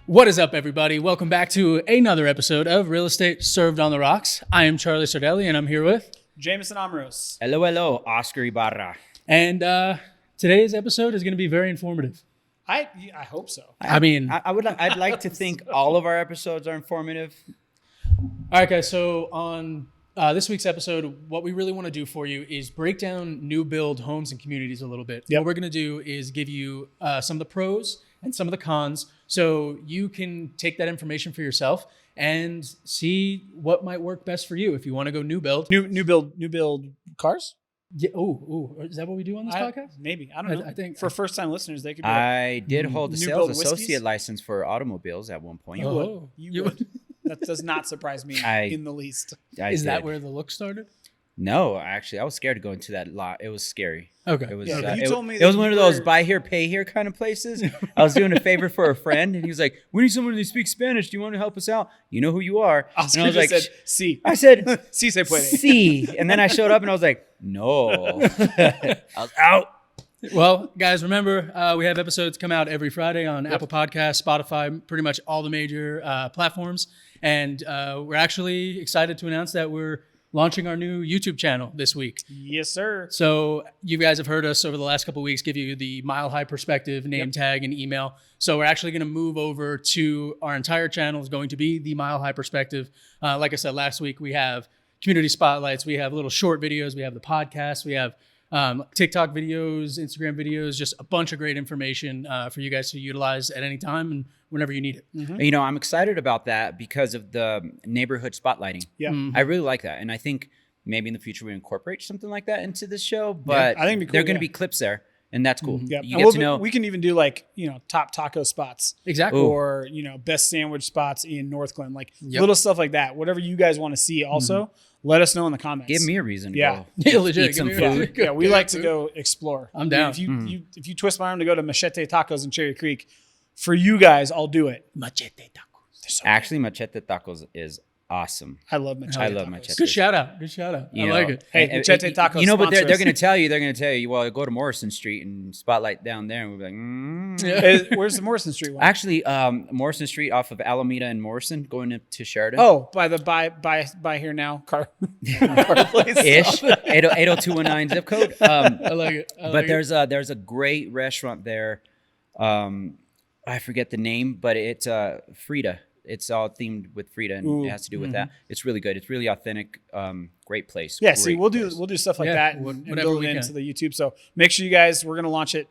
What is up, everybody? Welcome back to another episode of Real Estate Served on the Rocks. I am Charlie Sardelli, and I'm here with Jameson Amros. Hello, Oscar Ibarra. And today's episode is going to be very informative. I hope so. I'd like to think all of our episodes are informative. All right, guys. So on this week's episode, what we really want to do for you is break down new build homes and communities a little bit. Yep. What we're going to do is give you some of the pros and some of the cons, so you can take that information for yourself and see what might work best for you if you want to go new build. New build cars? Yeah. Oh, is that what we do on this podcast? Maybe. I don't know. I think for first-time listeners, they could be I did hold a New sales build associate whiskeys? license for automobiles at one point. Oh. You would. That does not surprise me in the least. Is that where the look started? No, actually, I was scared to go into that lot. It was scary. Okay. It was. Yeah, you it, told me it that was one you of those were- buy here, pay here kind of places. I was doing a favor for a friend, and he was like, "We need someone who speaks Spanish. Do you want to help us out? You know who you are." Oscar and I was just like, said, "Sí." I said, "Sí se puede." "See," and then I showed up, and I was like, "No." I was out. Well, guys, remember, we have episodes come out every Friday on Apple Podcasts, Spotify, pretty much all the major platforms. And we're actually excited to announce that we're launching our new YouTube channel this week. Yes, sir. So you guys have heard us over the last couple of weeks give you the Mile High Perspective name tag and email. So we're actually going to move over to our entire channel is going to be the Mile High Perspective. Like I said, last week we have community spotlights. We have little short videos. We have the podcast. We have TikTok videos, Instagram videos, just a bunch of great information for you guys to utilize at any time and whenever you need it. Mm-hmm. You know, I'm excited about that because of the neighborhood spotlighting. Yeah. I really like that. And I think maybe in the future we incorporate something like that into this show, but I think it'd be cool, there are going to be clips there, and that's cool. Yeah. You get to know. We can even do top taco spots. Exactly. Or, best sandwich spots in North Glen, little stuff like that. Whatever you guys want to see also, let us know in the comments. Give me a reason to Yeah. go Yeah, legit. eat some Give me a food. reason. Yeah, we like to go explore. I'm down. If you twist my arm to go to Machete Tacos in Cherry Creek, for you guys, I'll do it. Machete tacos. Actually, Machete Tacos is awesome. I love Machete. I love Tacos. Machete. Good shout out. I like it. Hey, Machete Tacos. You know, but they're sponsor us. going to tell you, well, go to Morrison Street and spotlight down there, and we'll be like, Where's the Morrison Street one? Actually, Morrison Street off of Alameda and Morrison, going up to Sheridan. Oh, by the buy here now car place. Ish, 80219 zip code. I like it. But there's a great restaurant there. I forget the name, but it's Frida. It's all themed with Frida, and it has to do with that. It's really good. It's really authentic. Great place. Yeah, Great see, we'll place. do stuff like Yeah, that and whatever build we it can. into the YouTube. So make sure you guys, we're gonna launch it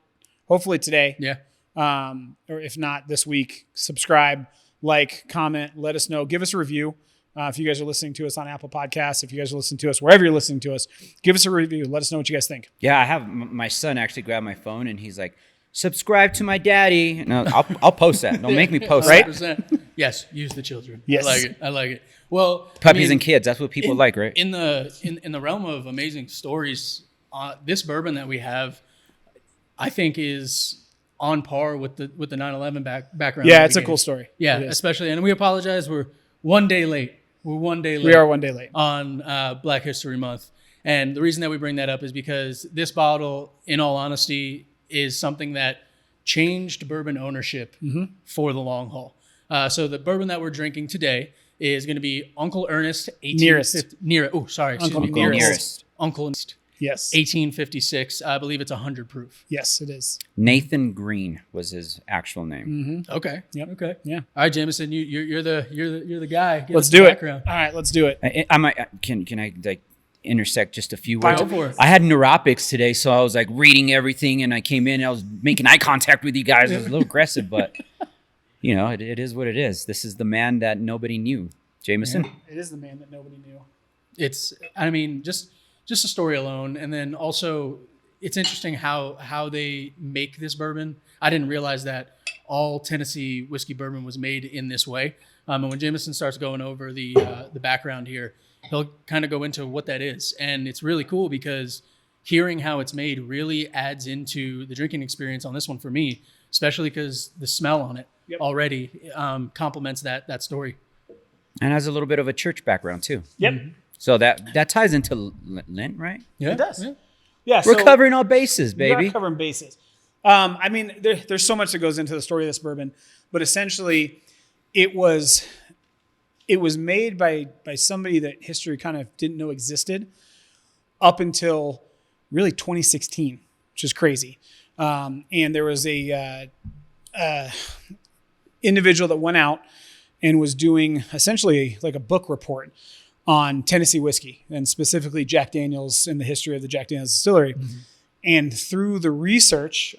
hopefully today. Yeah. Or if not this week. Subscribe, like, comment, let us know. Give us a review. If you guys are listening to us on Apple Podcasts, if you guys are listening to us wherever you're listening to us, give us a review. Let us know what you guys think. Yeah, I have my son actually grabbed my phone and he's like, "Subscribe to my daddy." No, I'll post that. Don't make me post Right? that. 100%. Yes, use the children. Yes. I like it. Well, Puppies and kids. That's what people like, right? In the realm of amazing stories, this bourbon that we have, I think, is on par with the 9/11 background. Yeah, that it's we a cool gave. story. Yeah, It is. especially, and we apologize. We're one day late. We are one day late. on Black History Month, and the reason that we bring that up is because this bottle, in all honesty, is something that changed bourbon ownership for the long haul. So the bourbon that we're drinking today is going to be Uncle Ernest Nearest. Uncle Ernest Yes. 1856. I believe it's 100 proof. Yes, it is. Nathan Green was his actual name. Okay. Yep. Okay. Yeah. All right, Jameson, you're the guy. Give Let's us the do it. background. All right, let's do it. I might can I like intersect just a few Fire words? Go for it. I had neuropics today, so I was like reading everything, and I came in, and I was making eye contact with you guys. It was a little aggressive, but you know, it is what it is. This is the man that nobody knew, Jameson. It is the man that nobody knew. It's, I mean, just a story alone, and then also it's interesting how they make this bourbon. I didn't realize that all Tennessee whiskey bourbon was made in this way. And when Jameson starts going over the background here, he'll kind of go into what that is, and it's really cool because hearing how it's made really adds into the drinking experience on this one for me, especially because the smell on it already complements that story. And has a little bit of a church background too. Yep. So that ties into Lent, right? Yeah, It does. Yeah. Yeah. We're so covering all bases, we are baby. covering bases. I mean, there's so much that goes into the story of this bourbon, but essentially, it was made by somebody that history kind of didn't know existed up until really 2016, which is crazy. And there was a individual that went out and was doing essentially like a book report on Tennessee whiskey and specifically Jack Daniel's and the history of the Jack Daniel's distillery. Mm-hmm. And through the research,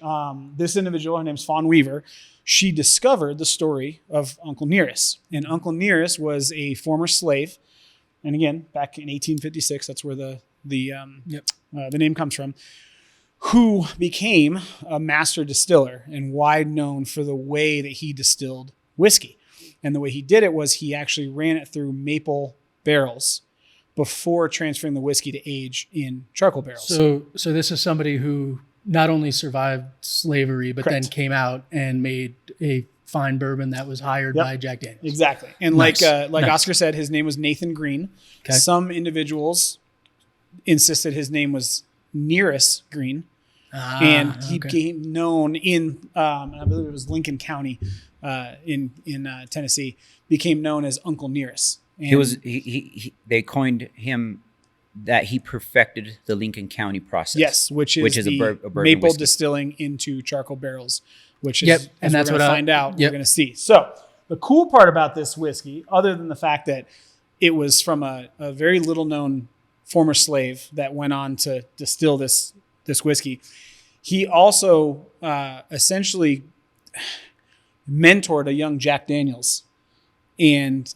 this individual, her name's Fawn Weaver, she discovered the story of Uncle Nearest. And Uncle Nearest was a former slave. And again, back in 1856, that's where the name comes from, who became a master distiller and wide known for the way that he distilled whiskey. And the way he did it was he actually ran it through maple barrels before transferring the whiskey to age in charcoal barrels. So this is somebody who not only survived slavery, but Correct. then came out and made a fine bourbon that was hired by Jack Daniels. Exactly. And nice. like Oscar said, his name was Nathan Green. Okay. Some insisted his name was Nearest Green. And he became known in, I believe it was Lincoln County in Tennessee, became known as Uncle Nearest. And they coined him that he perfected the Lincoln County process. Yes, which is a bourbon maple whiskey. Distilling into charcoal barrels, which is, and that's what we're going to find out. We're going to see. So the cool part about this whiskey, other than the fact that it was from a very little known former slave that went on to distill this whiskey, he also essentially mentored a young Jack Daniels and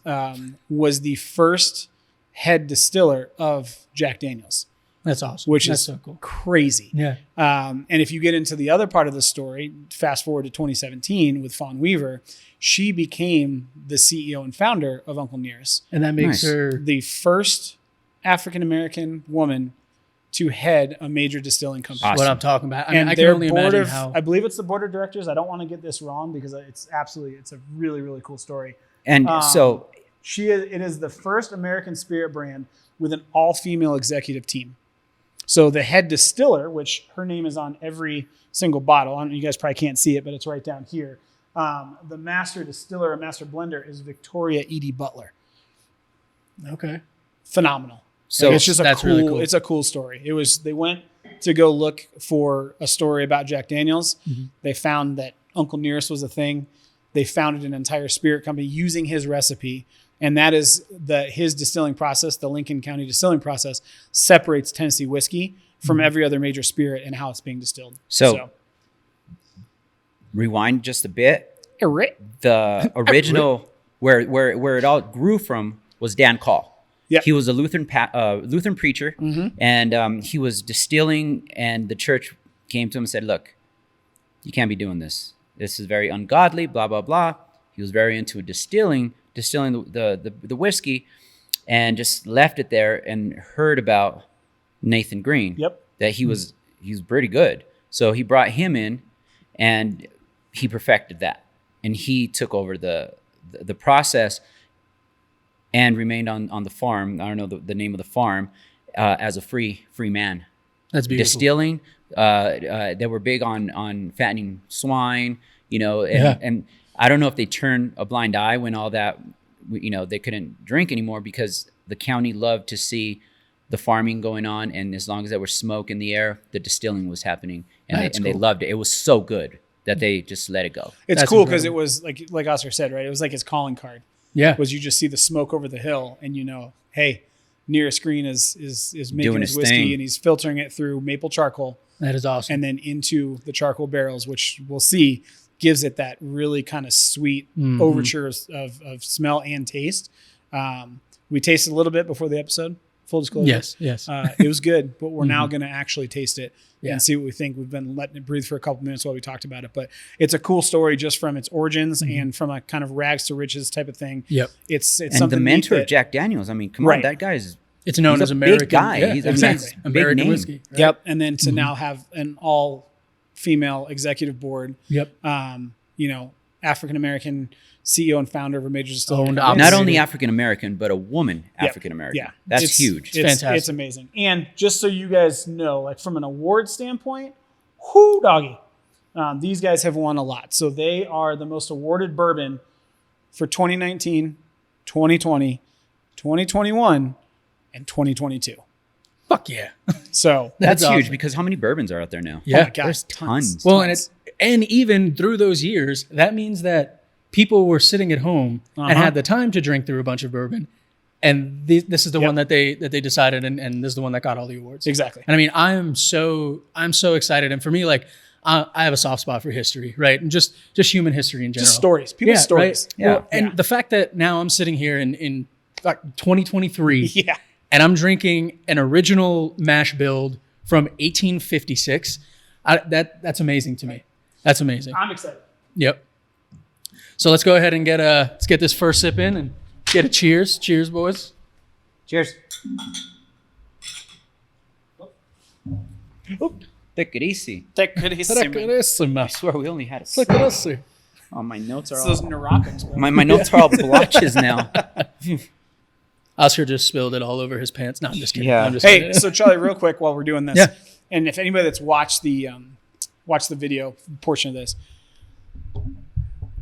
was the first head distiller of Jack Daniels. That's awesome. Which is so cool. Crazy. Yeah. And if you get into the other part of the story, fast forward to 2017 with Fawn Weaver, she became the CEO and founder of Uncle Nearest. And that makes her the first African-American woman to head a major distilling company. Awesome. What I'm talking about. I mean, I can only imagine how. I believe it's the board of directors. I don't want to get this wrong because it's a really, really cool story. And so it is the first American spirit brand with an all-female executive team. So the head distiller, which her name is on every single bottle. I don't know, you guys probably can't see it, but it's right down here. The master distiller or master blender is Victoria Edie Butler. Okay. Phenomenal. So it's just really cool. It's a cool story. They went to go look for a story about Jack Daniels. Mm-hmm. They found that Uncle Nearest was a thing. They founded an entire spirit company using his recipe. And that is his distilling process, the Lincoln County distilling process, separates Tennessee whiskey from every other major spirit and how it's being distilled. So rewind just a bit. The original where it all grew from was Dan Call. Yep. He was a Lutheran preacher, and he was distilling, and the church came to him and said, "Look, you can't be doing this. This is very ungodly, blah, blah, blah." He was very into distilling the whiskey, and just left it there and heard about Nathan Green. Yep. That he was pretty good. So he brought him in, and he perfected that. And he took over the process and remained on the farm. I don't know the name of the farm, as a free man. That's beautiful. Distilling. They were big on fattening swine, and I don't know if they turned a blind eye when all that, they couldn't drink anymore because the county loved to see the farming going on, and as long as there was smoke in the air, the distilling was happening, and they loved it. It was so good that they just let it go. It's cool because it was like Oscar said, right? It was like his calling card. Yeah, was you just see the smoke over the hill, and hey, Nearest Green is making his whiskey thing. And he's filtering it through maple charcoal. That is awesome. And then into the charcoal barrels, which we'll see gives it that really kind of sweet overture of smell and taste. We tasted a little bit before the episode. Full disclosure. Yes. It was good, but we're now going to actually taste it and see what we think. We've been letting it breathe for a couple minutes while we talked about it, but it's a cool story just from its origins and from a kind of rags to riches type of thing. Yep. It's something. And the mentor of Jack Daniels. I mean, come on, that guy's. It's known as American. Big guy. Yeah, he's exactly. American big name. whiskey. Right? Yep. And then to now have an all-female executive board. Yep. African American CEO and founder of a major distillery. Not only African American, but a woman African American. Yeah, that's huge. It's fantastic. It's amazing. And just so you guys know, like from an award standpoint, whoo doggy, These guys have won a lot. So they are the most awarded bourbon for 2019, 2020, 2021, and 2022. Fuck yeah. So That's huge awesome. because how many bourbons are out there now? Yeah. oh my God, There's tons. Well, and even through those years, that means that people were sitting at home and had the time to drink through a bunch of bourbon. And this is the one that they decided, and this is the one that got all the awards. Exactly. And I mean, I'm so excited. And for me, like, I have a soft spot for history, right? And just human history in general. Just stories. People's stories. Right? Well, and the fact that now I'm sitting here in 2023 Yeah. and I'm drinking an original mash build from 1856, that's amazing to me. That's amazing. I'm excited. Yep. So let's go ahead and let's get this first sip in and get a cheers. Cheers, boys. Cheers. Take it easy. Trackerissima. I swear we only had a Trackerissi. Oh, my notes are It's all those neurotics, bro. my notes are all blotches now. Oscar just spilled it all over his pants. No, I'm just kidding. Yeah. I'm just Hey, kidding. so Charlie, real quick while we're doing this, Yeah. and if anybody that's watched the video portion of this,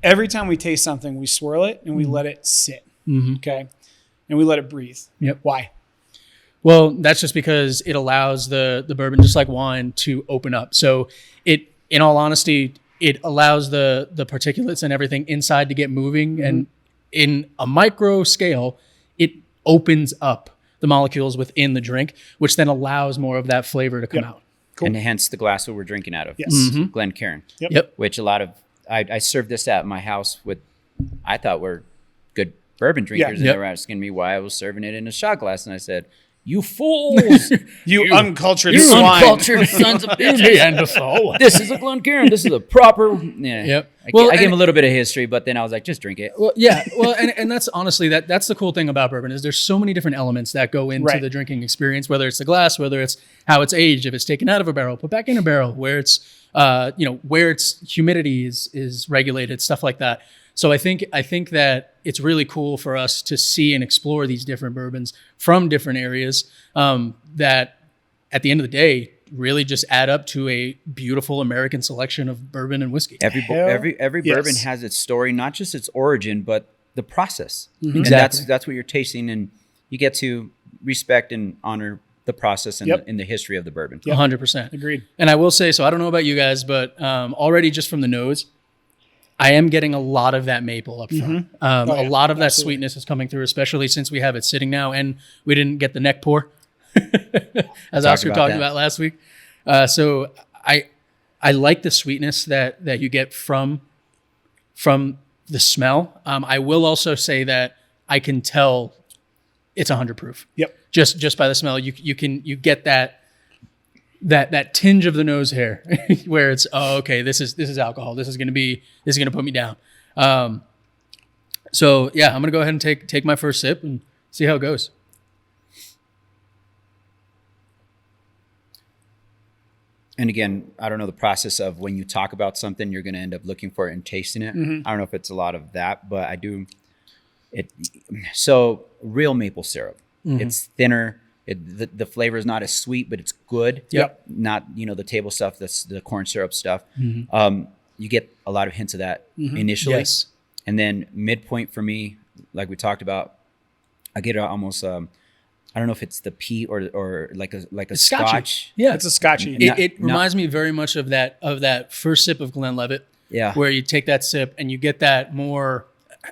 every time we taste something, we swirl it and we let it sit. Okay, and we let it breathe. Yep. Why? Well, that's just because it allows the bourbon, just like wine, to open up. So in all honesty, it allows the particulates and everything inside to get moving. And in a micro scale, it opens up the molecules within the drink, which then allows more of that flavor to come out. Cool. And hence the glass that we're drinking out of. Yes. Glencairn. Yep. Which a lot of, I served this at my house with, I thought were good bourbon drinkers. And Yep. they were asking me why I was serving it in a shot glass. And I said, you fools. You uncultured You swine. uncultured sons of bitches. This is a Glencairn. This is a proper. Yeah. Yep. I Well, gave him and- a little bit of history, but then I was like, just drink it. Well, yeah. Well, and that's honestly that's the cool thing about bourbon is there's so many different elements that go into Right. the drinking experience, whether it's the glass, whether it's how it's aged, if it's taken out of a barrel, put back in a barrel, where it's where its humidity is regulated, stuff like that. So I think that it's really cool for us to see and explore these different bourbons from different areas that at the end of the day really just add up to a beautiful American selection of bourbon and whiskey. Every bourbon yes. has its story, not just its origin, but the process. And Exactly. that's what you're tasting, and you get to respect and honor the process and Yep. in the history of the bourbon. 100%. Agreed. And I will say, so I don't know about you guys, but already just from the nose, I am getting a lot of that maple up front. yeah. A lot of that Absolutely. sweetness is coming through, especially since we have it sitting now and we didn't get the neck pour, as Oscar about talked that. about last week. So I like the sweetness that you get from the smell. I will also say that I can tell it's 100 proof. Yep. Just by the smell, you get that tinge of the nose hair where it's, oh, okay, this is alcohol. This is gonna put me down. So yeah, I'm gonna go ahead and take my first sip and see how it goes. And again, I don't know the process of when you talk about something, you're going to end up looking for it and tasting it. I don't know if it's a lot of that, but I do. So real maple syrup, it's thinner. The flavor is not as sweet, but it's good. Yep. Not the table stuff. That's the corn syrup stuff. You get a lot of hints of that initially, Yes. and then midpoint for me, like we talked about, I get almost. I don't know if it's the peat or like a It's scotchy. scotch. Yeah, It's a scotchy. It reminds me very much of that first sip of Glenlivet. Yeah. Where you take that sip and you get that more.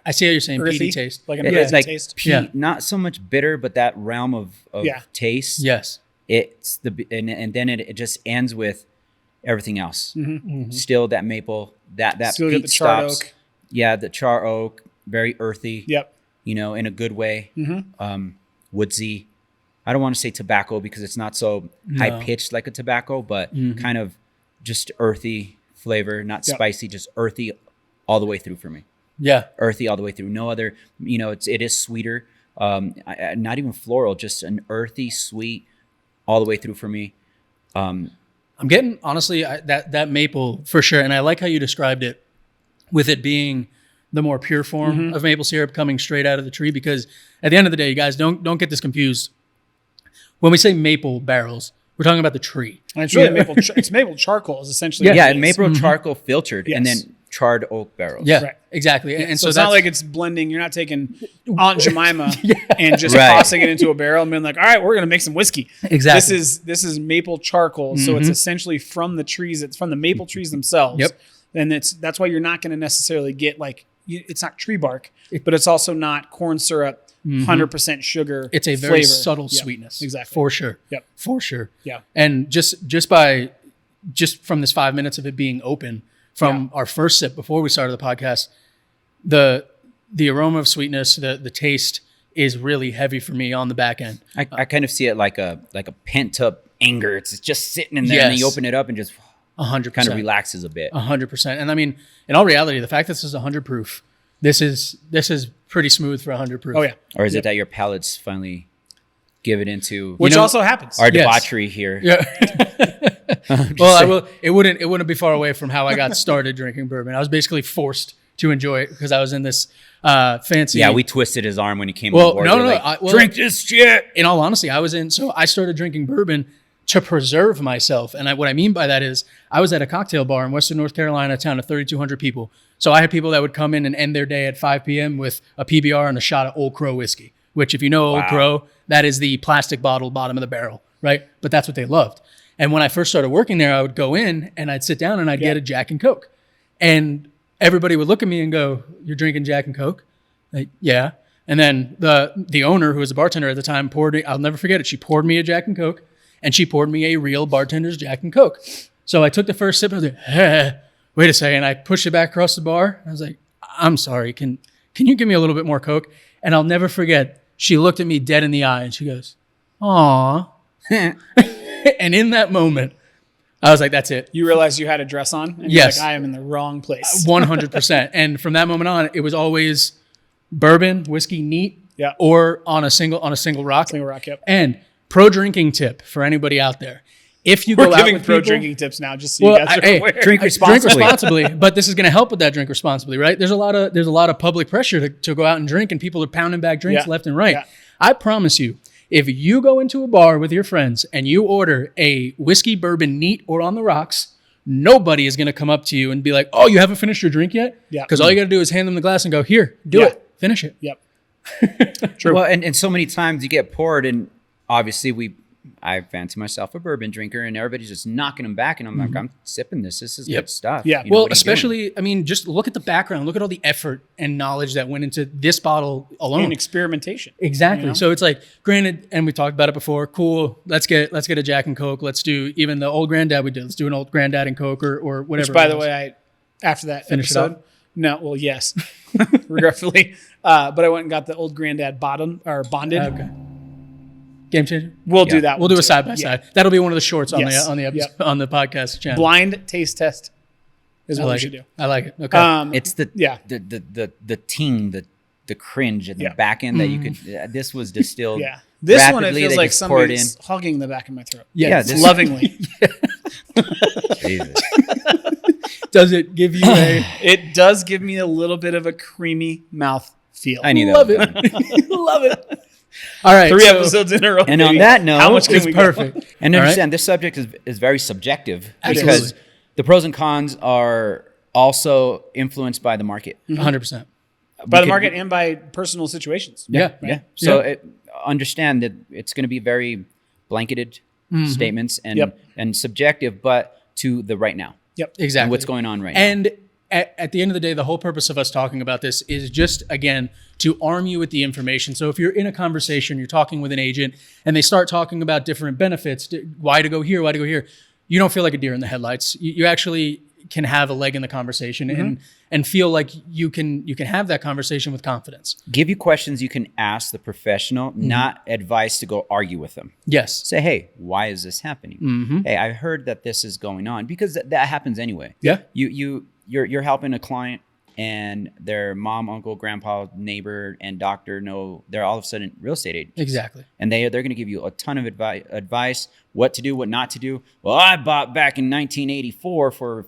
I see how you're saying Earthy, peaty taste. like an It's earthy like taste. peat, Yeah. not so much bitter, but that realm of Yeah. taste. Yes. It's and then it just ends with everything else. Still that maple, that Still get peat the charred stops. oak. Yeah, the char oak, very earthy. Yep. In a good way. Woodsy. I don't want to say tobacco because it's not so high pitched like a tobacco, but kind of just earthy flavor, not Yep. spicy, just earthy all the way through for me. Yeah. Earthy all the way through. No other, it is sweeter. Not even floral, just an earthy, sweet all the way through for me. I'm getting honestly that maple for sure, and I like how you described it with it being the more pure form of maple syrup coming straight out of the tree. Because at the end of the day, you guys don't get this confused. When we say maple barrels, We're talking about the tree. And it's really it's maple charcoal is essentially. Yeah, what it is. maple charcoal filtered and Yes. then charred oak barrels. Yeah, Right. exactly. And So it's that's not like it's blending. You're not taking Aunt Jemima and just Right. tossing it into a barrel and being like, all right, we're going to make some whiskey. Exactly. This is maple charcoal. So it's essentially from the trees. It's from the maple trees themselves. Yep. And that's why you're not going to necessarily get like, it's not tree bark, but it's also not corn syrup, 100% sugar. it's a very flavor. subtle Yeah, sweetness. Exactly. For sure. Yep. For sure. Yeah. And just from this 5 minutes of it being open from our first sip before we started the podcast, the aroma of sweetness, the taste is really heavy for me on the back end. I kind of see it like a pent up anger. It's just sitting in there, and then you Yes. open it up and just 100%. kind of relaxes a bit. 100%. And I mean, in all reality, the fact that this is 100 proof, this is pretty smooth for 100 proof. Oh, yeah. Or is it that your palates finally give it into Which know, also happens. our Yes. debauchery here? Yeah. Well, I will. It wouldn't be far away from how I got started drinking bourbon. I was basically forced to enjoy it because I was in this fancy. Yeah, we twisted his arm when he came Well, on board. no, We're no, like, well, drink this shit. in all honesty, I started drinking bourbon to preserve myself. And what I mean by that is I was at a cocktail bar in Western North Carolina, a town of 3,200 people. So I had people that would come in and end their day at 5 p.m. with a PBR and a shot of Old Crow whiskey, which if you know Old Crow, that is the plastic bottle bottom of the barrel, right? But that's what they loved. And when I first started working there, I would go in and I'd sit down and I'd get a Jack and Coke. And everybody would look at me and go, "You're drinking Jack and Coke?" Like, yeah. And then the owner, who was a bartender at the time, I'll never forget it. She poured me a Jack and Coke, and she poured me a real bartender's Jack and Coke. So I took the first sip and I was like, wait a second. I pushed it back across the bar. I was like, "I'm sorry. Can you give me a little bit more Coke?" And I'll never forget, she looked at me dead in the eye and she goes, "Aw." And in that moment, I was like, that's it. You realized you had a dress on? And Yes. you're like, I am in the wrong place. 100%. And from that moment on, it was always bourbon, whiskey, neat, Yeah. or on a single rock. Single rock, yep. And pro drinking tip for anybody out there: if you go We're out giving with pro people, drinking tips now, just so you guys are aware. drink responsibly. Drink responsibly, but this is going to help with that drink responsibly, right? There's a lot of public pressure to go out and drink, and people are pounding back drinks Yeah. left and right. Yeah. I promise you, if you go into a bar with your friends and you order a whiskey bourbon neat or on the rocks, nobody is going to come up to you and be like, "Oh, you haven't finished your drink yet?" Yeah. Because all you got to do is hand them the glass and go, "Here, do Yeah. it, finish it." Yep. True. Well, and so many times you get poured, and obviously I fancy myself a bourbon drinker, and everybody's just knocking them back, and I'm like, I'm sipping this. This is good stuff. Yeah. You know, Well, what are you doing? especially, I mean, just look at the background. Look at all the effort and knowledge that went into this bottle alone. And experimentation. Exactly. You know? So it's like, granted, and we talked about it before. Cool. Let's get a Jack and Coke. Let's do even the old granddad we did. Let's do an old granddad and Coke or whatever. Which, by it the was. way, after that Finish it episode, up? no, well, yes, regretfully, but I went and got the old granddad bonded. Okay. Game changer. We'll do that. We'll one do a too. side by Yeah. side. That'll be one of the shorts on Yes. the episode, Yep. on the podcast channel. Blind taste test is I what we like should it. do. I like it. Okay. It's the ting, the cringe and the Yeah. back end that you could. This was distilled. Yeah. This one, it rapidly. feels They like just poured somebody's hugging the back of my throat. Yeah, It's this- Lovingly. Jesus. Does it give you a It does give me a little bit of a creamy mouth feel. I knew that. love was it? coming. Love it. All right. 3 so episodes in a row. And on baby. that note, how much can it's we go? perfect. And All right? understand this subject is very subjective because Absolutely. the pros and cons are also influenced by the market. 100%. By the market and by personal situations. Yeah. Yeah. So understand that it's going to be very blanketed statements and subjective, but to the right now. Yep. Exactly. And what's going on right now. And at the end of the day, the whole purpose of us talking about this is just, again, to arm you with the information. So if you're in a conversation, you're talking with an agent, and they start talking about different benefits, why to go here, why to go here, you don't feel like a deer in the headlights. You actually can have a leg in the conversation and feel like you can have that conversation with confidence. Give you questions you can ask the professional, not advice to go argue with them. Yes. Say, hey, why is this happening? Hey, I heard that this is going on, because that happens anyway. Yeah. You're helping a client, and their mom, uncle, grandpa, neighbor, and doctor know they're all of a sudden real estate agents. Exactly. And they're going to give you a ton of advice, what to do, what not to do. Well, I bought back in 1984 for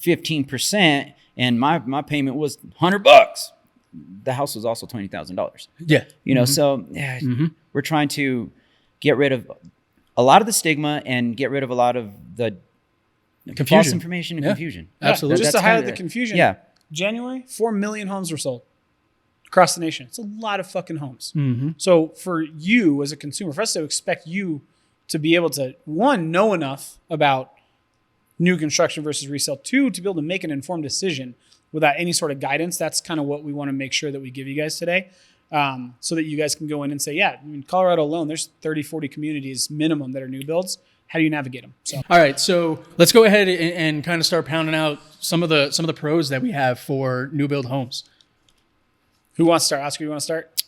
15%, and my payment was $100. The house was also $20,000. Yeah. You know, so we're trying to get rid of a lot of the stigma and get rid of a lot of the false information and confusion. Absolutely. Just to highlight the confusion. Yeah. January, 4 million homes were sold across the nation. It's a lot of fucking homes. Mm-hmm. So for you as a consumer, for us to expect you to be able to, one, know enough about new construction versus resale, two, to be able to make an informed decision without any sort of guidance. That's kind of what we want to make sure that we give you guys today. So that you guys can go in and say, yeah, in Colorado alone, there's 30, 40 communities minimum that are new builds. How do you navigate them? So, all right, so let's go ahead and kind of start pounding out some of the pros that we have for new build homes. Who wants to start? Oscar, you want to start?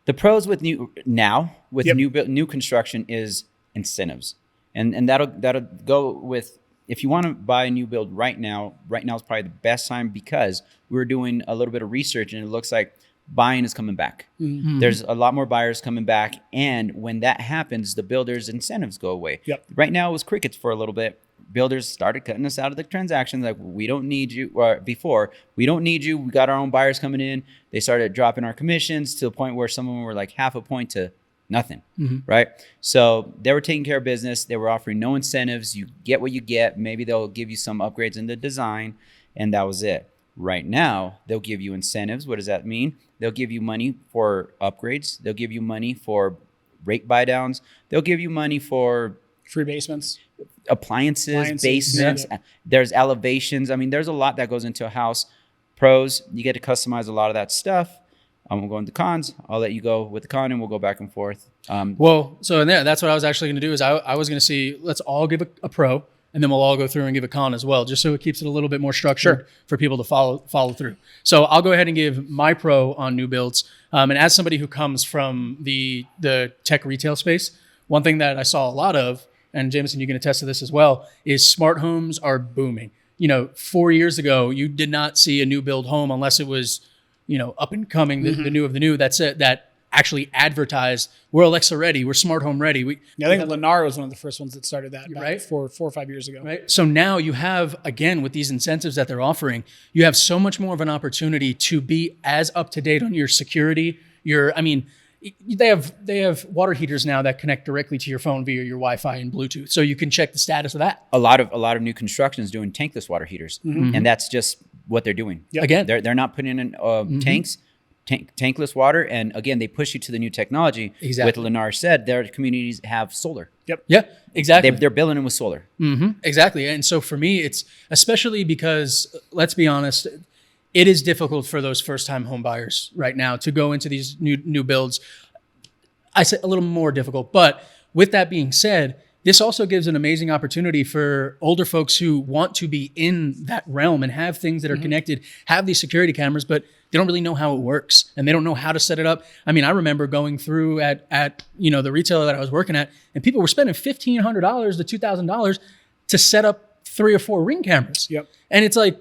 The pros with new construction is incentives, and that'll go with, if you want to buy a new build right now is probably the best time, because we're doing a little bit of research and it looks like buying is coming back. Mm-hmm. There's a lot more buyers coming back. And when that happens, the builders' incentives go away. Yep. Right now it was crickets for a little bit. Builders started cutting us out of the transactions. Like, we don't need you. Or before, we don't need you. We got our own buyers coming in. They started dropping our commissions to the point where some of them were like half a point to nothing. Mm-hmm. Right. So they were taking care of business. They were offering no incentives. You get what you get. Maybe they'll give you some upgrades in the design, and that was it. Right now, they'll give you incentives. What does that mean? They'll give you money for upgrades. They'll give you money for rate buy downs. They'll give you money for free basements, appliances, basements. Yeah. There's elevations. I mean, there's a lot that goes into a house. Pros, you get to customize a lot of that stuff. I'm going to go into cons. I'll let you go with the con and we'll go back and forth. So that's what I was actually going to do is I was going to see, let's all give a pro, and then we'll all go through and give a con as well, just so it keeps it a little bit more structured for people to follow through. So I'll go ahead and give my pro on new builds. And as somebody who comes from the tech retail space, one thing that I saw a lot of, and Jameson, you can attest to this as well, is smart homes are booming. 4 years ago, you did not see a new build home unless it was, up and coming, the new of the new. That's it. That actually advertised, we're Alexa ready, we're smart home ready. I think Lennar was one of the first ones that started that back 4 or 5 years ago. Right. So now you have, again, with these incentives that they're offering, you have so much more of an opportunity to be as up to date on your security. They have water heaters now that connect directly to your phone via your Wi-Fi and Bluetooth, so you can check the status of that. A lot of new construction is doing tankless water heaters, and that's just what they're doing. Yep. Again, they're not putting in tanks. Tankless water, and again, they push you to the new technology. Exactly. With Lennar said, their communities have solar. Yep. Yeah, exactly. They're billing them with solar. Mm-hmm. Exactly. And so for me, it's especially because, let's be honest, it is difficult for those first-time home buyers right now to go into these new builds. I say a little more difficult, but with that being said, this also gives an amazing opportunity for older folks who want to be in that realm and have things that are connected, have these security cameras, but they don't really know how it works and they don't know how to set it up. I mean, I remember going through at the retailer that I was working at, and people were spending $1,500 to $2,000 to set up 3 or 4 Ring cameras. Yep. And it's like,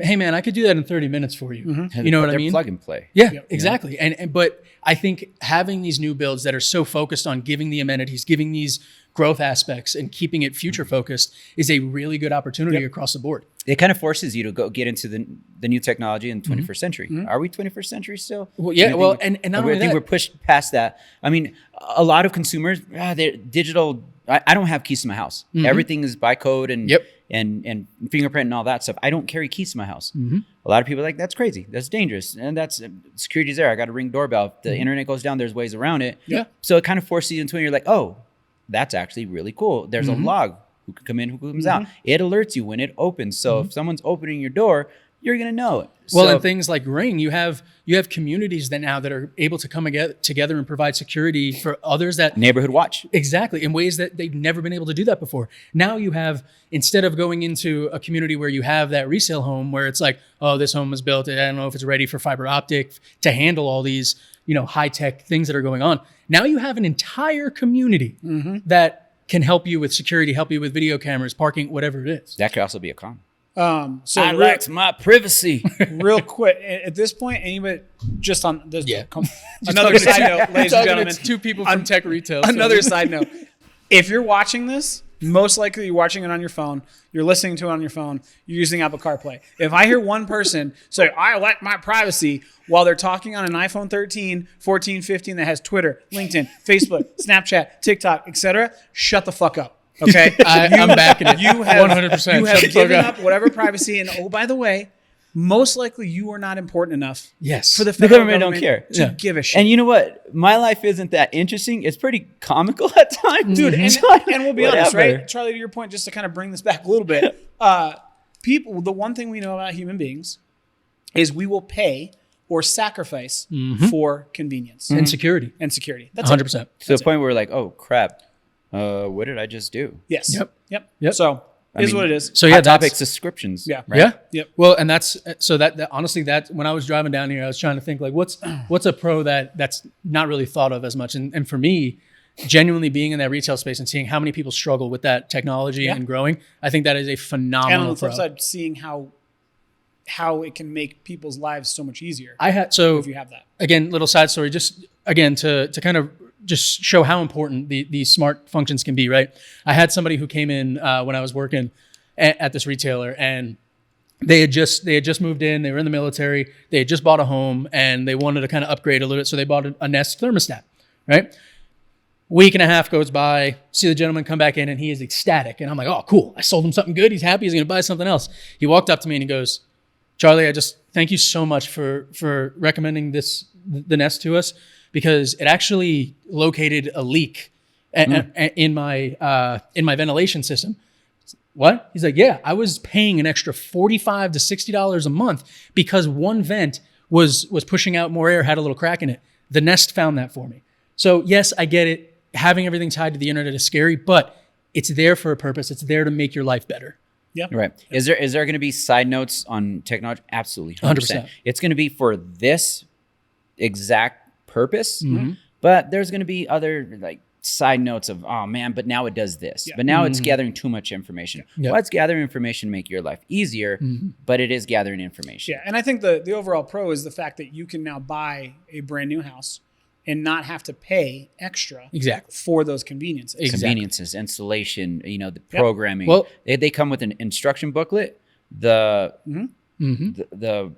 hey man, I could do that in 30 minutes for you. Mm-hmm. You know what I mean? Plug and play. Yeah, exactly. But I think having these new builds that are so focused on giving the amenities, giving these growth aspects and keeping it future focused is a really good opportunity across the board. It kind of forces you to go get into the new technology in the 21st century. Mm-hmm. Are we 21st century still? Well, yeah. Well, and not only that, I think we're pushed past that. I mean, a lot of consumers, they're digital. I don't have keys to my house. Mm-hmm. Everything is by code and and fingerprint and all that stuff. I don't carry keys to my house. Mm-hmm. A lot of people are like, that's crazy. That's dangerous. And that's security's there. I got a Ring doorbell. If the internet goes down, there's ways around it. Yeah. So it kind of forces you into it. You're like, oh, that's actually really cool. There's a log. Who can come in, who comes out. It alerts you when it opens. So if someone's opening your door, you're going to know it. Well, and things like Ring, you have communities that now that are able to come together and provide security for others that neighborhood watch. Exactly. In ways that they've never been able to do that before. Now you have, instead of going into a community where you have that resale home where it's like, oh, this home was built, I don't know if it's ready for fiber optic to handle all these, high tech things that are going on. Now you have an entire community that can help you with security, help you with video cameras, parking, whatever it is. That could also be a con. So I like my privacy. Real quick, at this point, anybody just on this? Yeah. Another side note, ladies and gentlemen. It's 2 people from tech retail. Another side note: if you're watching this Most likely you're watching it on your phone. You're listening to it on your phone. You're using Apple CarPlay. If I hear one person say, I like my privacy, while they're talking on an iPhone 13, 14, 15 that has Twitter, LinkedIn, Facebook, Snapchat, TikTok, etc., shut the fuck up. Okay? I'm backing it. You have 100%. You have given up whatever privacy. And oh, by the way, most likely you are not important enough Yes. for the The federal government don't care. to give a shit. And you know what? My life isn't that interesting. It's pretty comical at times, Dude, dude. and we'll be honest, right? Charlie, to your point, just to kind of bring this back a little bit, people, the one thing we know about human beings is we will pay or sacrifice for convenience And security. and security. That's 100%. To the point where we're like, oh crap, what did I just do? Yes. Yep. So I is mean, what it is. So yeah, Hot topic that's subscriptions. Yeah. Right? yeah. Yep. Well, and that's so that honestly, that when I was driving down here, I was trying to think like, what's a pro that's not really thought of as much. And for me, genuinely being in that retail space and seeing how many people struggle with that technology and growing, I think that is a phenomenal. And on the flip pro. side, seeing how it can make people's lives so much easier So if you have that. again, little side story, just again to kind of just show how important these smart functions can be, right? I had somebody who came in when I was working at this retailer, and they had just moved in. They were in the military. They had just bought a home, and they wanted to kind of upgrade a little bit, so they bought a Nest thermostat, right? Week and a half goes by, see the gentleman come back in, and he is ecstatic. And I'm like, oh, cool. I sold him something good. He's happy. He's going to buy something else. He walked up to me and he goes, Charlie, I just thank you so much for recommending the Nest to us, because it actually located a leak in my ventilation system. What? He's like, yeah, I was paying an extra $45 to $60 a month because one vent was pushing out more air, had a little crack in it. The Nest found that for me. So yes, I get it. Having everything tied to the internet is scary, but it's there for a purpose. It's there to make your life better. Yeah. Right. Is there going to be side notes on technology? Absolutely. 100%. It's going to be for this exact purpose, but there's going to be other like side notes of, oh man, but now it does this. Yeah. But now it's gathering too much information. Yeah. Well, it's gathering information to make your life easier, but it is gathering information. Yeah, and I think the overall pro is the fact that you can now buy a brand new house and not have to pay extra Exactly. for those conveniences. Exactly. Conveniences, installation, the programming. Well- they come with an instruction booklet. The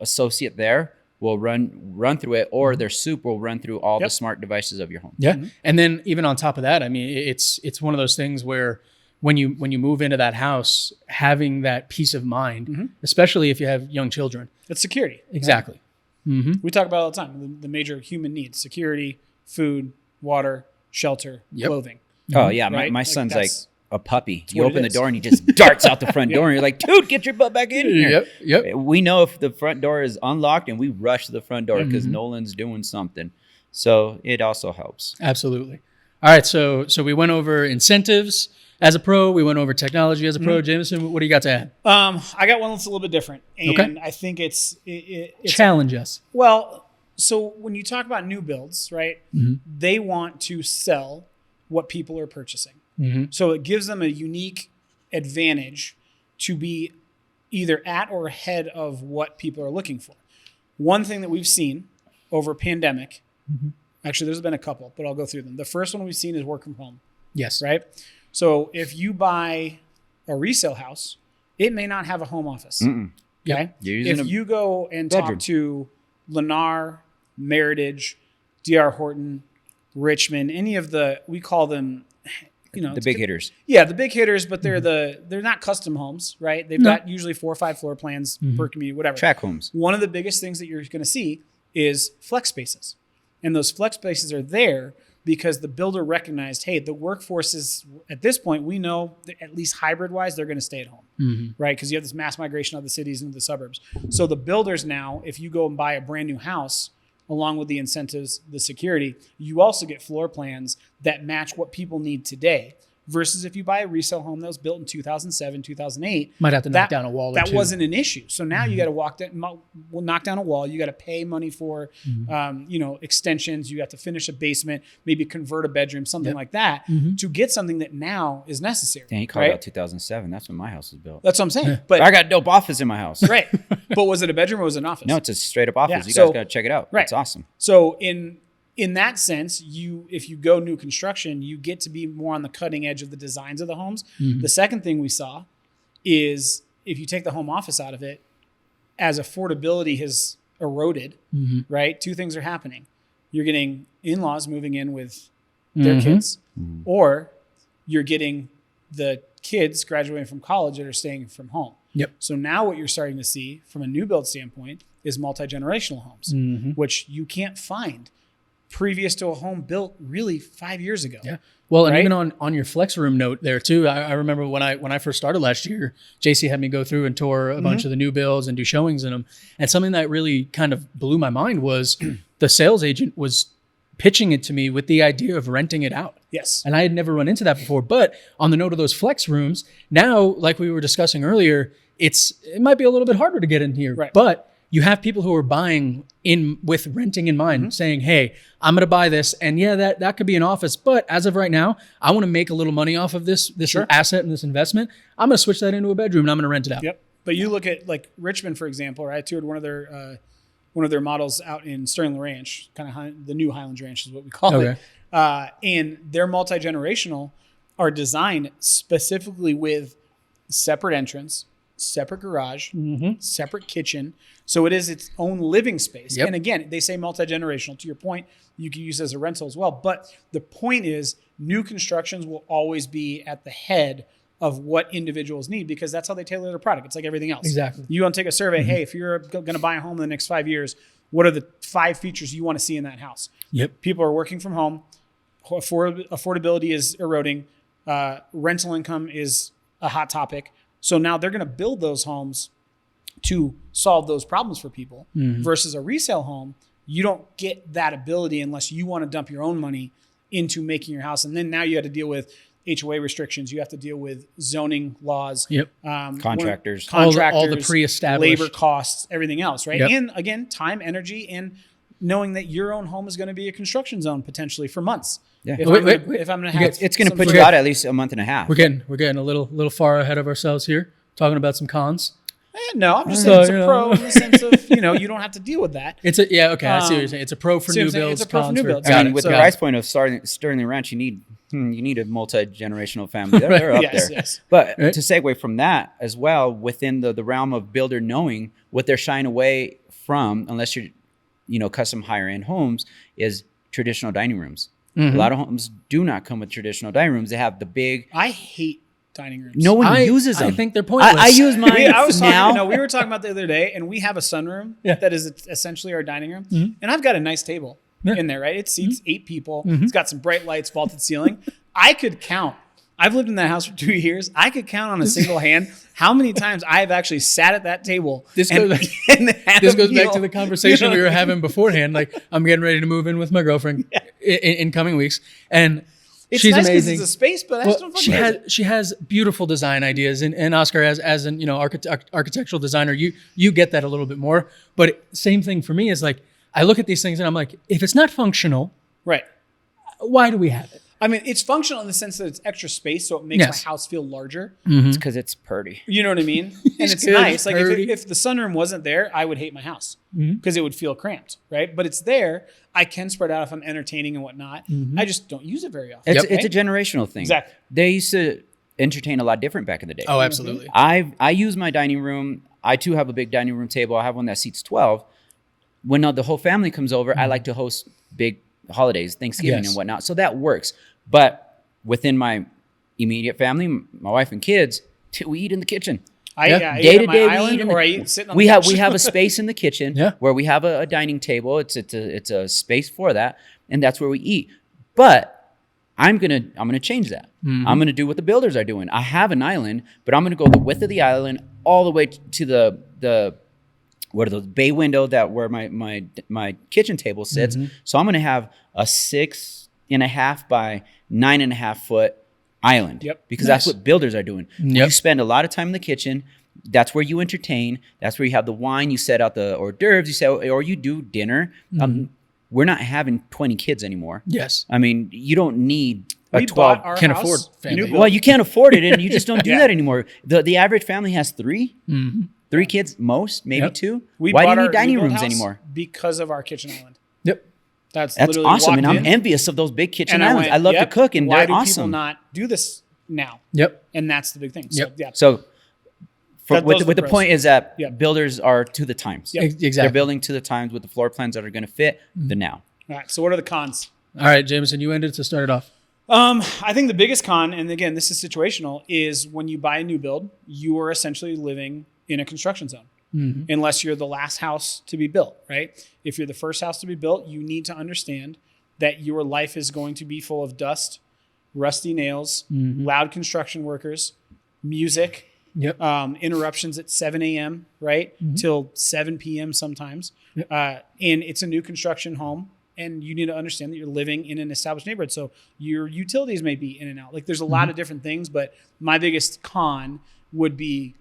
associate there will run through it, or their soup will run through all the smart devices of your home. Yeah. And then even on top of that, I mean, it's one of those things where when you move into that house, having that peace of mind, especially if you have young children. It's security. Exactly. We talk about it all the time, the major human needs: security, food, water, shelter, clothing. Oh yeah, Right? my son's like that's a puppy. You what open it the is. door and he just darts out the front door, and you're like, dude, get your butt back in here. Yep. We know if the front door is unlocked, and we rush to the front door because Nolan's doing something. So it also helps. Absolutely. All right. So we went over incentives as a pro. We went over technology as a pro. Jameson, what do you got to add? I got one that's a little bit different, and Okay. I think it's Challenge us. well. So when you talk about new builds, right? They want to sell what people are purchasing. So it gives them a unique advantage to be either at or ahead of what people are looking for. One thing that we've seen over pandemic, actually there's been a couple, but I'll go through them. The first one we've seen is work from home, Yes. right? So if you buy a resale house, it may not have a home office. Okay. You're using If you go and bedroom. talk to Lennar, Meritage, DR Horton, Richmond, any of we call them, the big hitters. Yeah, the big hitters, but they're not custom homes, right? They've got usually 4 or 5 floor plans per community, whatever. Track homes. One of the biggest things that you're going to see is flex spaces. And those flex spaces are there because the builder recognized, hey, the workforce is, at this point, we know that at least hybrid wise, they're going to stay at home, right? Because you have this mass migration of the cities into the suburbs. So the builders now, if you go and buy a brand new house, along with the incentives, the security, you also get floor plans that match what people need today. Versus if you buy a resale home that was built in 2007, 2008, Might have to knock down a wall or that two. wasn't an issue. So now you got to knock down a wall. You got to pay money for, extensions. You have to finish a basement, maybe convert a bedroom, something like that, to get something that now is necessary. Dang, he called right? out 2007. That's when my house was built. That's what I'm saying. But I got dope office in my house. right. But was it a bedroom or was it an office? No, it's a straight up office. Yeah, You so- guys got to check it out. right. It's awesome. So in in that sense, if you go new construction, you get to be more on the cutting edge of the designs of the homes. The second thing we saw is if you take the home office out of it, as affordability has eroded, right? Two things are happening. You're getting in-laws moving in with their kids, or you're getting the kids graduating from college that are staying from home. Yep. So now what you're starting to see from a new build standpoint is multi-generational homes, which you can't find previous to a home built really 5 years ago. Yeah. Well, and right? even on your flex room note there too, I remember when I first started last year, JC had me go through and tour a bunch of the new builds and do showings in them. And something that really kind of blew my mind was the sales agent was pitching it to me with the idea of renting it out. Yes. And I had never run into that before. But on the note of those flex rooms, now, like we were discussing earlier, it might be a little bit harder to get in here. Right. But you have people who are buying in with renting in mind, saying, hey, I'm going to buy this. And yeah, that could be an office. But as of right now, I want to make a little money off of this asset and this investment. I'm going to switch that into a bedroom and I'm going to rent it out. Yep. But you look at like Richmond, for example, right? I toured one of their models out in Sterling Ranch, kind of the new Highlands Ranch is what we call it. And their multi-generational are designed specifically with separate entrance, separate garage, separate kitchen. So it is its own living space. Yep. And again, they say multi-generational. To your point, you can use it as a rental as well. But the point is new constructions will always be at the head of what individuals need because that's how they tailor their product. It's like everything else. Exactly. You want to take a survey. Hey, if you're going to buy a home in the next 5 years, what are the 5 features you want to see in that house? Yep. People are working from home. Affordability is eroding. Rental income is a hot topic. So now they're going to build those homes to solve those problems for people versus a resale home. You don't get that ability unless you want to dump your own money into making your house. And then now you have to deal with HOA restrictions. You have to deal with zoning laws. Yep. Contractors. All the pre-established. Labor costs, everything else, right? Yep. And again, time, energy, and knowing that your own home is going to be a construction zone potentially for months. Yeah. If I'm going to have It's going to some put sort you of- out at least a month and a half. We're getting a little far ahead of ourselves here, talking about some cons. No, I'm just saying it's a pro in the sense of, you don't have to deal with that. I see what you're saying. It's a pro for see what new I'm saying? builds. It's a pro for cons new builds. I got mean, it. with the price point of Sterling Ranch, you need a multi-generational family. They're up Yes, there. yes. But Right. to segue from that as well, within the realm of builder knowing what they're shying away from, unless you're custom higher end homes, is traditional dining rooms. A lot of homes do not come with traditional dining rooms. They have the big. I hate dining rooms. No one uses them. I think they're pointless. I use mine We were talking about the other day, and we have a sunroom that is essentially our dining room, and I've got a nice table in there, right? It seats 8 people. It's got some bright lights, vaulted ceiling. I could count. I've lived in that house for 2 years. I could count on a single hand how many times I have actually sat at that table. This goes back to the conversation we were having beforehand. Like, I'm getting ready to move in with my girlfriend in coming weeks, and It's she's nice 'cause amazing. it's a space, but I just don't fucking use it. She has beautiful design ideas, and Oscar as an architectural designer, you get that a little bit more. But same thing for me is like I look at these things and I'm like, if it's not functional, Right. why do we have it? I mean, it's functional in the sense that it's extra space, so it makes Yes. my house feel larger. It's because it's purty. You know what I mean? And it's good, nice. Like dirty. if the sunroom wasn't there, I would hate my house because it would feel cramped, right? But it's there. I can spread out if I'm entertaining and whatnot. I just don't use it very often. It's a generational thing. Exactly. They used to entertain a lot different back in the day. Oh, absolutely. I use my dining room. I too have a big dining room table. I have one that seats 12. When the whole family comes over, I like to host big holidays, Thanksgiving and whatnot. So that works. But within my immediate family, my wife and kids, we eat in the kitchen. I Day eat to at my day, island, or I eat sitting on we the have couch. a space in the kitchen where we have a dining table. It's a space for that, and that's where we eat. But I'm gonna change that. I'm gonna do what the builders are doing. I have an island, but I'm gonna go the width of the island all the way to the what are those bay window where my kitchen table sits. So I'm gonna have a 6.5 by 9.5 foot island. Yep. Because that's what builders are doing. You spend a lot of time in the kitchen. That's where you entertain. That's where you have the wine. You set out the hors d'oeuvres. Or you do dinner. We're not having 20 kids anymore. Yes. I mean, you don't need a We 12. bought our Can't house, afford family. new build. Well, you can't afford it, and you just don't do Yeah. that anymore. The average family has 3. 3 kids, most, maybe 2. We Why do bought you our need dining new build rooms house anymore? because of our kitchen island. Yep. That's awesome, and I'm envious of those big kitchen islands. I love to cook, and why they're do awesome. people not do this now? Yep. And that's the big thing. So, yeah. So, Those with are the pros. point is that Yep. builders are to the times. Yep. Exactly. They're building to the times with the floor plans that are going to fit the now. All right. So what are the cons? All right, Jameson, you ended to start it off. I think the biggest con, and again, this is situational, is when you buy a new build, you are essentially living in a construction zone. Unless you're the last house to be built, right? If you're the first house to be built, you need to understand that your life is going to be full of dust, rusty nails, loud construction workers, music, interruptions at 7 a.m., right? Till 7 p.m. sometimes. And it's a new construction home. And you need to understand that you're living in an established neighborhood. So your utilities may be in and out. Like there's a lot of different things, but my biggest con would be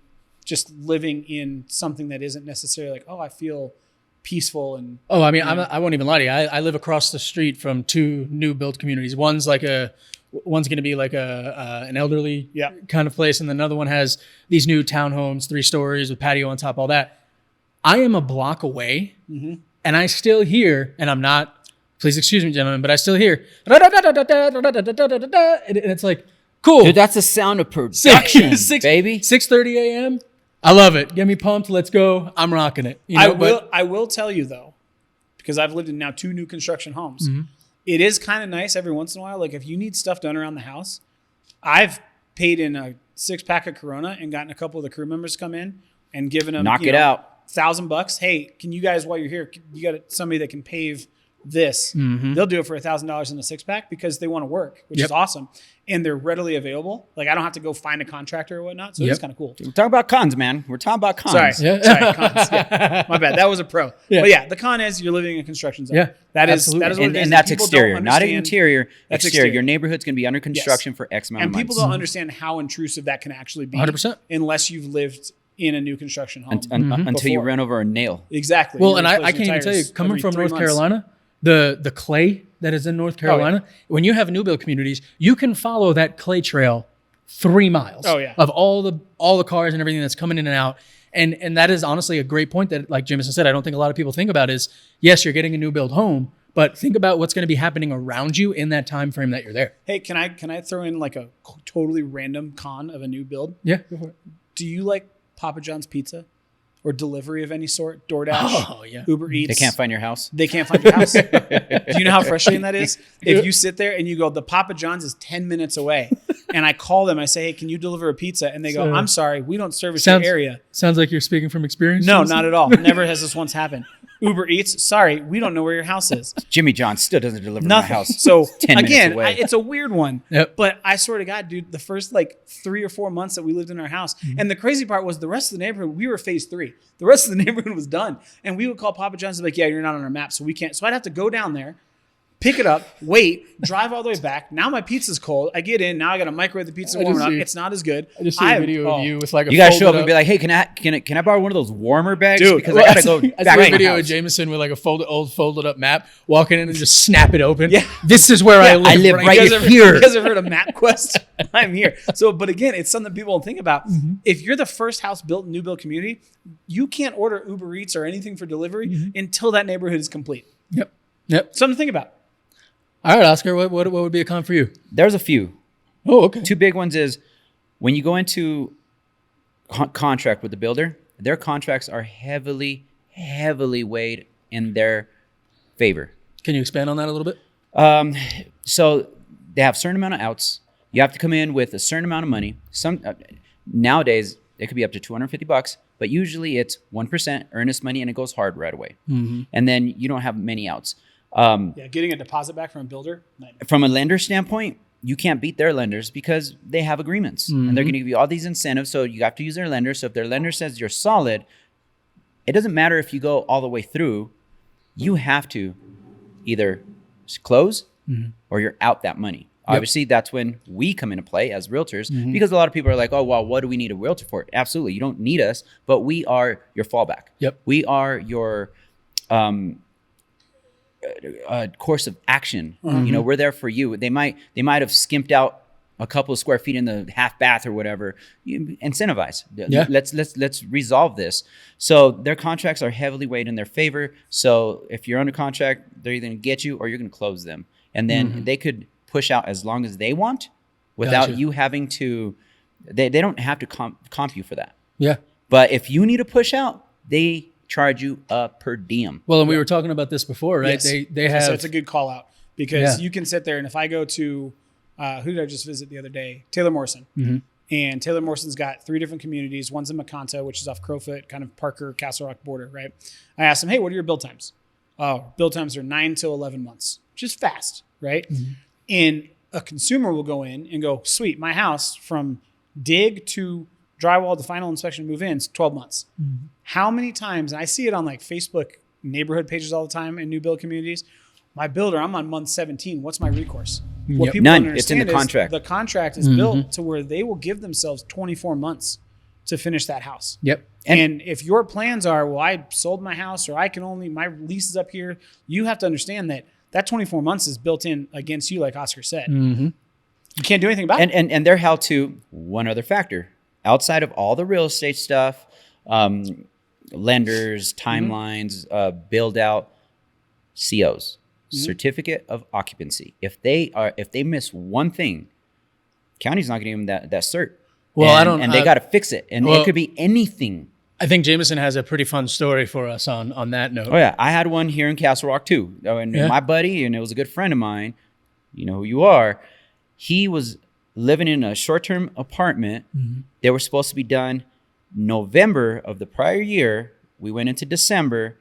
just living in something that isn't necessarily like, oh, I feel peaceful. And Oh, I mean, I won't even lie to you. I live across the street from two new build communities. One's going to be like an elderly kind of place, and another one has these new townhomes, 3 stories with patio on top, all that. I am a block away, and I still hear, and I'm not. Please excuse me, gentlemen, but I still hear, and it's like, cool. Dude, that's the sound of production, baby. 6:30 a.m. I love it. Get me pumped. Let's go. I'm rocking it. You know, I will tell you though, because I've lived in now 2 new construction homes. It is kind of nice every once in a while. Like if you need stuff done around the house, I've paid in a 6-pack of Corona and gotten a couple of the crew members to come in and given them Knock it out. $1,000. Hey, can you guys, while you're here, you got somebody that can pave this? They'll do it for $1,000 in a 6-pack because they want to work, which is awesome. And they're readily available. Like I don't have to go find a contractor or whatnot. So it's kind of cool. We're talking about cons, man. We're talking about cons. Sorry, cons. Yeah. My bad. That was a pro. But yeah, the con is you're living in a construction zone. Yeah, that is what it is. And that's people exterior, don't not understand- interior. That's Exterior. Your neighborhood's going to be under construction for X amount of And months. people don't understand how intrusive that can actually be 100%. unless you've lived in a new construction home. Until you before. run over a nail. Exactly. Well, You and replace I your can't even tell you, tires coming every from 3 North months. Carolina, the clay that is in North Carolina, when you have new build communities, you can follow that clay trail 3 miles of all the cars and everything that's coming in and out. And that is honestly a great point that, like Jameson said, I don't think a lot of people think about is, yes, you're getting a new build home, but think about what's going to be happening around you in that time frame that you're there. Hey, can I throw in like a totally random con of a new build? Yeah, go for it. Do you like Papa John's pizza or delivery of any sort? DoorDash, Oh, yeah. Uber Eats. They can't find your house. They can't find your house. Do you know how frustrating that is? If you sit there and you go, the Papa John's is 10 minutes away, and I call them, I say, hey, can you deliver a pizza? And they go, I'm sorry, we don't service your area. Sounds like you're speaking from experience. No, Jameson? not at all. Never has this once happened. Uber Eats, sorry, we don't know where your house is. Jimmy John still doesn't deliver to my Nothing. house. So 10 minutes again, away. it's a weird one. Yep. But I swear to God, dude, the first like 3 or 4 months that we lived in our house, and the crazy part was the rest of the neighborhood, we were phase 3. The rest of the neighborhood was done. And we would call Papa John's and be like, yeah, you're not on our map, so we can't. So I'd have to go down there, pick it up, wait, drive all the way back. Now my pizza's cold. I get in. Now I got to microwave the pizza, warm it up. It's not as good. I just see a video of you with like a You guys show up folded and be like, hey, can I borrow one of those warmer bags? Dude, Because I gotta go back I to saw my a video house. of Jameson with like a folded up map, walking in and just snap it open. Yeah. This is where I live. I live right You guys here. You guys have heard of MapQuest? I'm here. So, but again, it's something people don't think about. If you're the first house built in new build community, you can't order Uber Eats or anything for delivery until that neighborhood is complete. Yep. Something to think about. All right, Oscar, what would be a con for you? There's a few. Oh, okay. 2 big ones is when you go into contract with the builder, their contracts are heavily weighed in their favor. Can you expand on that a little bit? So they have a certain amount of outs. You have to come in with a certain amount of money. Nowadays it could be up to $250, but usually it's 1% earnest money and it goes hard right away. And then you don't have many outs. Getting a deposit back from a builder. Nightmare. From a lender standpoint, you can't beat their lenders because they have agreements and they're going to give you all these incentives. So you have to use their lender. So if their lender says you're solid, it doesn't matter if you go all the way through. You have to either close or you're out that money. Obviously, that's when we come into play as realtors because a lot of people are like, oh, well, what do we need a realtor for? Absolutely. You don't need us, but we are your fallback. Yep. We are your course of action. You know, we're there for you. They might have skimped out a couple of square feet in the half bath or whatever, you incentivize. Yeah. Let's resolve this. So their contracts are heavily weighed in their favor. So if you're under contract, they're either going to get you or you're going to close them. And then they could push out as long as they want without Gotcha. you having to, they don't have to comp you for that. Yeah. But if you need to push out, they charge you a per diem. Well, and we were talking about this before, right? Yes. They have. So it's a good call out because Yeah. you can sit there and if I go to, who did I just visit the other day? Taylor Morrison. And Taylor Morrison's got 3 different communities. One's in Maconta, which is off Crowfoot, kind of Parker, Castle Rock border, right? I asked him, hey, what are your build times? Oh, build times are 9 to 11 months, which is fast, right? And a consumer will go in and go, sweet, my house from dig to drywall to final inspection move in is 12 months. How many times, and I see it on like Facebook neighborhood pages all the time in new build communities, my builder, I'm on month 17. What's my recourse? What Yep. people None. don't It's in the understand is contract. the contract is built to where they will give themselves 24 months to finish that house. Yep. And if your plans are, well, I sold my house or I can only, my lease is up here, you have to understand that that 24 months is built in against you, like Oscar said. You can't do anything about it. And they're held to one other factor. Outside of all the real estate stuff, lenders, timelines, build out, COs, certificate of occupancy. If they miss one thing, county's not going to give them that cert. Well, and they got to fix it. And it could be anything. I think Jameson has a pretty fun story for us on that note. Oh yeah, I had one here in Castle Rock too. And Yeah. my buddy, and it was a good friend of mine, you know who you are, he was living in a short-term apartment. They were supposed to be done November of the prior year. We went into December.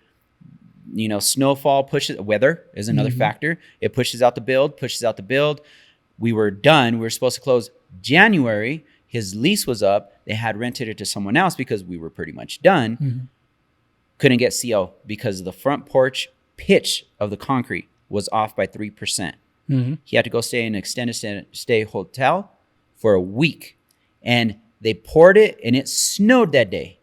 You know, snowfall pushes, weather is another factor. It pushes out the build. We were done. We were supposed to close January. His lease was up. They had rented it to someone else because we were pretty much done. Couldn't get CO because the front porch pitch of the concrete was off by 3%. He had to go stay in an extended stay hotel for a week. And they poured it and it snowed that day.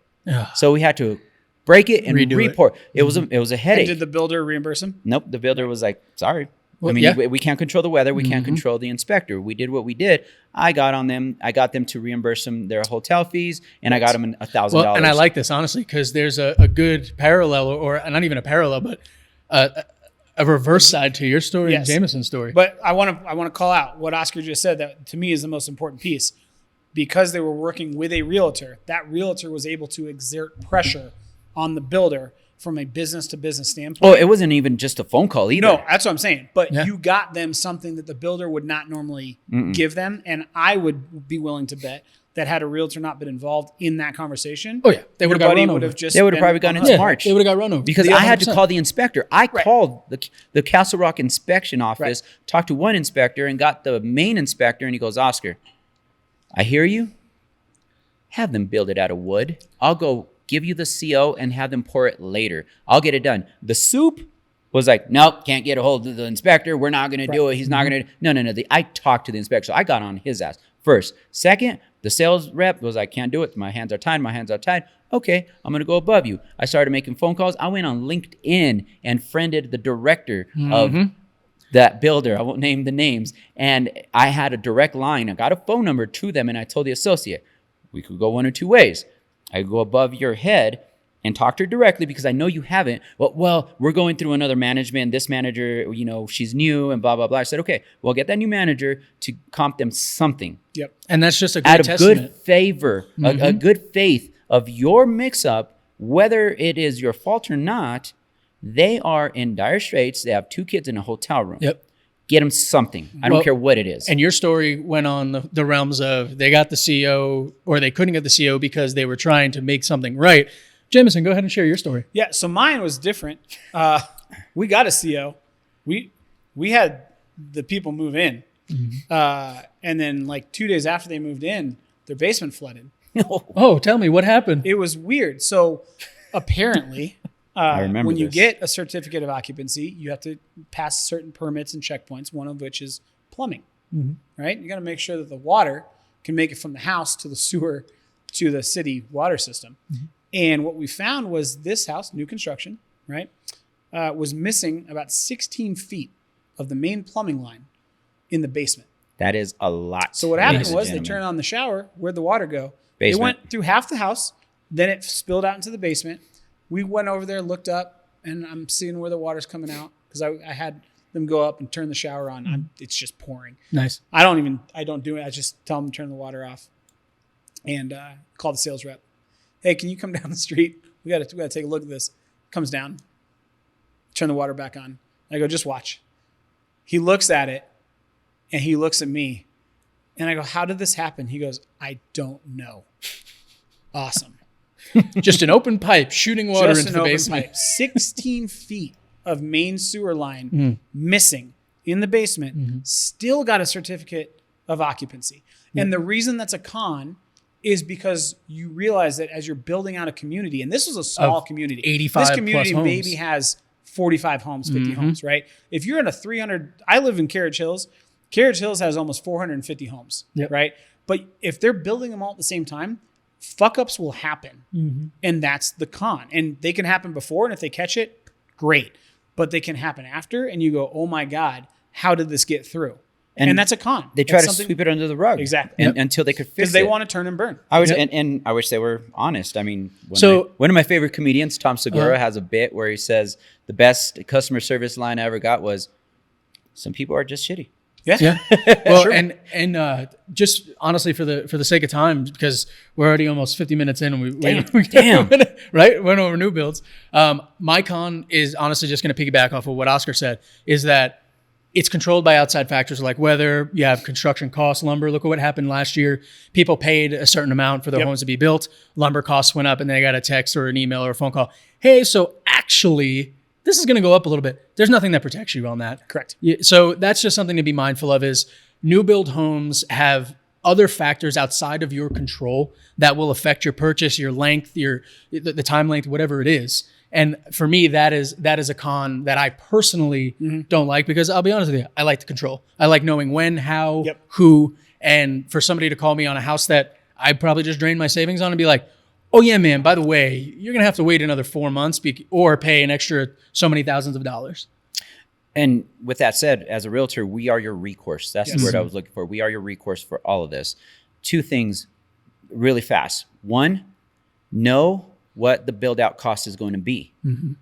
So we had to break it and Redo it. re-pour. It was a headache. And did the builder reimburse him? Nope. The builder was like, sorry. Well, I mean, yeah. we can't control the weather. We can't control the inspector. We did what we did. I got them to reimburse them their hotel fees, and I got them $1,000. Well, and I like this honestly because there's a good parallel, or not even a parallel, but a reverse side to your story and Yes. Jameson's story. But I want to call out what Oscar just said. That to me is the most important piece, because they were working with a realtor. That realtor was able to exert pressure on the builder from a business to business standpoint. Oh, it wasn't even just a phone call either. No, that's what I'm saying. But Yeah. you got them something that the builder would not normally give them, and I would be willing to bet that had a realtor not been involved in that conversation, Oh yeah, they would your have got buddy run would over. have just They would have been probably gone on into the- March. They would have got run over Because I had to call the inspector. I called the Castle Rock inspection office, talked to one inspector, and got the main inspector, and he goes, Oscar, I hear you. Have them build it out of wood. I'll go give you the CO and have them pour it later. I'll get it done. The soup was like, nope, can't get a hold of the inspector. We're not going to do it. He's not going to. No. I talked to the inspector. So I got on his ass first. Second, the sales rep was like, can't do it. My hands are tied. Okay, I'm going to go above you. I started making phone calls. I went on LinkedIn and friended the director of that builder. I won't name the names. And I had a direct line. I got a phone number to them, and I told the associate, we could go one or two ways. I could go above your head and talk to her directly because I know you haven't. Well, we're going through another management. This manager, she's new and blah, blah, blah. I said, okay, well, get that new manager to comp them something. Yep. And that's just a good Out of testament. good favor, a good faith of your mix-up, whether it is your fault or not, they are in dire straits. They have 2 kids in a hotel room. Yep. Get them something. I don't Well, care what it is. And your story went on the realms of they got the CO or they couldn't get the CO because they were trying to make something right. Jameson, go ahead and share your story. Yeah, so mine was different. We got a CO. We had the people move in. And then like 2 days after they moved in, their basement flooded. Oh, tell me what happened. It was weird. So apparently, remember when you this. get a certificate of occupancy, you have to pass certain permits and checkpoints, one of which is plumbing, right? You got to make sure that the water can make it from the house to the sewer to the city water system. And what we found was this house, new construction, right, was missing about 16 feet of the main plumbing line in the basement. That is a lot. So what happened ladies and was they gentlemen. turned on the shower. Where'd the water go? Basement. It went through half the house. Then it spilled out into the basement. We went over there, looked up, and I'm seeing where the water's coming out because I had them go up and turn the shower on. It's just pouring. Nice. I don't do it. I just tell them to turn the water off and call the sales rep. Hey, can you come down the street? We got to take a look at this. Comes down, turn the water back on. I go, just watch. He looks at it and he looks at me and I go, how did this happen? He goes, I don't know. Awesome. Just an open pipe shooting water Just into an the open basement. pipe. 16 feet of main sewer line missing in the basement. Still got a certificate of occupancy. And the reason that's a con is because you realize that as you're building out a community, and this was a small community. 85 This community plus homes. maybe has 45 homes, 50 homes, right? If you're in a 300, I live in Carriage Hills. Carriage Hills has almost 450 homes, Yep. right? But if they're building them all at the same time, fuck ups will happen. And that's the con. And they can happen before, and if they catch it, great. But they can happen after, and you go, oh my God, how did this get through? And that's a con. They try That's to something- sweep it under the rug. Exactly. Until they could fix it. because they want to turn and burn. I wish, Yep. and I wish they were honest. I mean, So- one of my favorite comedians, Tom Segura, has a bit where he says the best customer service line I ever got was, "Some people are just shitty." Yeah. Well, Sure. and just honestly for the sake of time, because we're already almost 50 minutes in and we Damn. right? Went over new builds. My con is honestly just going to piggyback off of what Oscar said, is that it's controlled by outside factors like weather. You have construction costs, lumber. Look at what happened last year. People paid a certain amount for their homes to be built. Lumber costs went up and they got a text or an email or a phone call. Hey, so actually this is going to go up a little bit. There's nothing that protects you on that. Correct. Yeah, so that's just something to be mindful of, is new build homes have other factors outside of your control that will affect your purchase, your length, the time length, whatever it is. And for me, that is a con that I personally don't like, because I'll be honest with you, I like the control. I like knowing when, how, who, and for somebody to call me on a house that I probably just drained my savings on and be like, oh yeah, man, by the way, you're going to have to wait another 4 months or pay an extra so many thousands of dollars. And with that said, as a realtor, we are your recourse. That's the word I was looking for. We are your recourse for all of this. 2 things really fast. 1, know what the build out cost is going to be.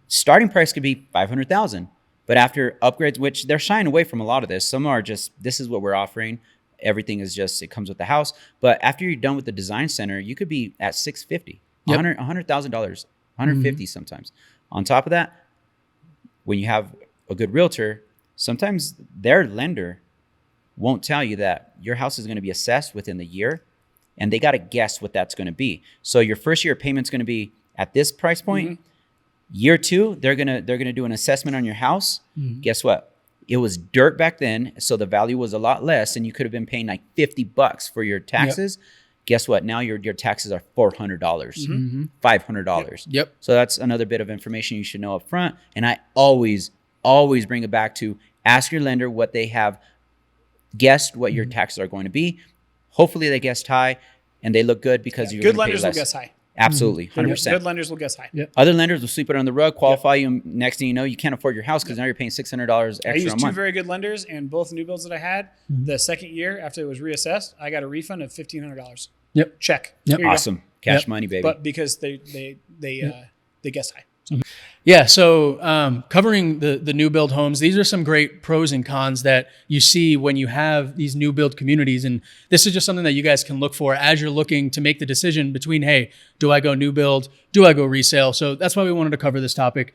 Starting price could be $500,000, but after upgrades, which they're shying away from a lot of this, some are just, this is what we're offering. Everything is just, it comes with the house. But after you're done with the design center, you could be at $650,000, $100,000, $150,000 sometimes. On top of that, when you have a good realtor, sometimes their lender won't tell you that your house is going to be assessed within the year, and they got to guess what that's going to be. So your first year payment's going to be at this price point. Year 2, they're gonna do an assessment on your house. Guess what? It was dirt back then, so the value was a lot less, and you could have been paying like $50 for your taxes. Guess what? Now your taxes are $400, $500. Yep. So that's another bit of information you should know up front. And I always bring it back to ask your lender what they have guessed what your taxes are going to be. Hopefully they guessed high and they look good because you're Good going to pay lenders will less. guess high. Absolutely, 100%. Good lenders will guess high. Other lenders will sweep it on the rug, qualify you, and next thing you know, you can't afford your house because now you're paying $600 I extra used a 2 month. very good lenders, and both new builds that I had, the second year after it was reassessed, I got a refund of $1,500. Yep. Check. Yep. Here you go. Awesome. Cash money, baby. But because they guessed high. Yeah, so covering the new build homes, these are some great pros and cons that you see when you have these new build communities. And this is just something that you guys can look for as you're looking to make the decision between, hey, do I go new build? Do I go resale? So that's why we wanted to cover this topic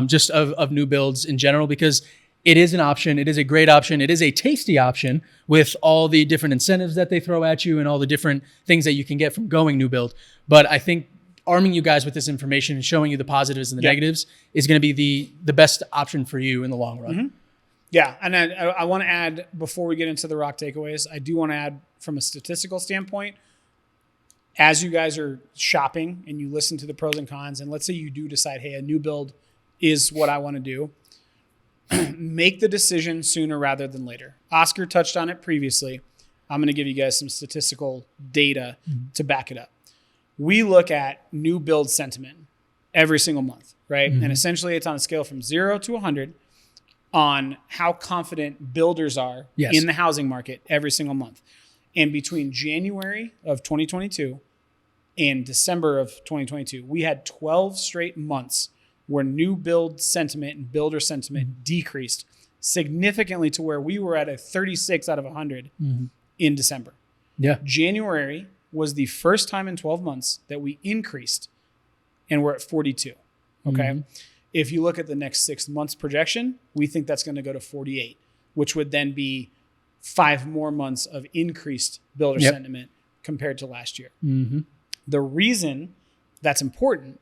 just of new builds in general, because it is an option. It is a great option. It is a tasty option with all the different incentives that they throw at you and all the different things that you can get from going new build. But I think arming you guys with this information and showing you the positives and the negatives is going to be the best option for you in the long run. Yeah, and I want to add, before we get into the rock takeaways, I do want to add from a statistical standpoint, as you guys are shopping and you listen to the pros and cons, and let's say you do decide, hey, a new build is what I want to do, make the decision sooner rather than later. Oscar touched on it previously. I'm going to give you guys some statistical data to back it up. We look at new build sentiment every single month, right? And essentially it's on a scale from 0 to 100. on how confident builders are Yes. in the housing market every single month. And between January of 2022 and December of 2022, we had 12 straight months where new build sentiment and builder sentiment decreased significantly to where we were at a 36 out of 100 in December. Yeah. January was the first time in 12 months that we increased, and we're at 42. Okay. If you look at the next 6 months projection, we think that's going to go to 48, which would then be 5 more months of increased builder sentiment compared to last year. The reason that's important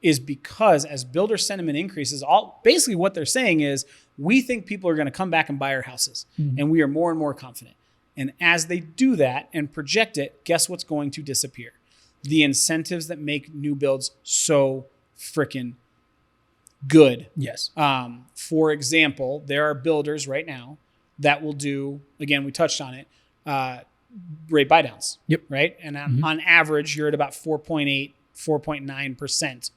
is because as builder sentiment increases, basically what they're saying is we think people are going to come back and buy our houses, and we are more and more confident. And as they do that and project it, guess what's going to disappear? The incentives that make new builds so freaking good. Yes. For example, there are builders right now that will do, again, we touched on it, rate buy downs. Yep. Right. And on average, you're at about 4.8, 4.9%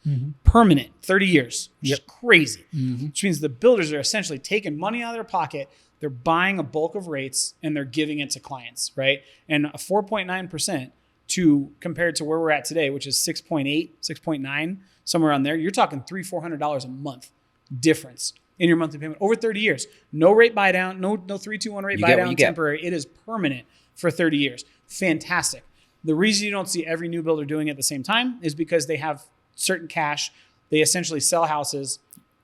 permanent, 30 years, which is crazy. Which means the builders are essentially taking money out of their pocket. They're buying a bulk of rates and they're giving it to clients. Right. And a 4.9% compared to where we're at today, which is 6.8, 6.9, somewhere around there, you're talking $300-$400 a month difference in your monthly payment over 30 years. No rate buy down, no 3-2-1 rate buy down temporary. It is permanent for 30 years. Fantastic. The reason you don't see every new builder doing it at the same time is because they have certain cash. They essentially sell houses.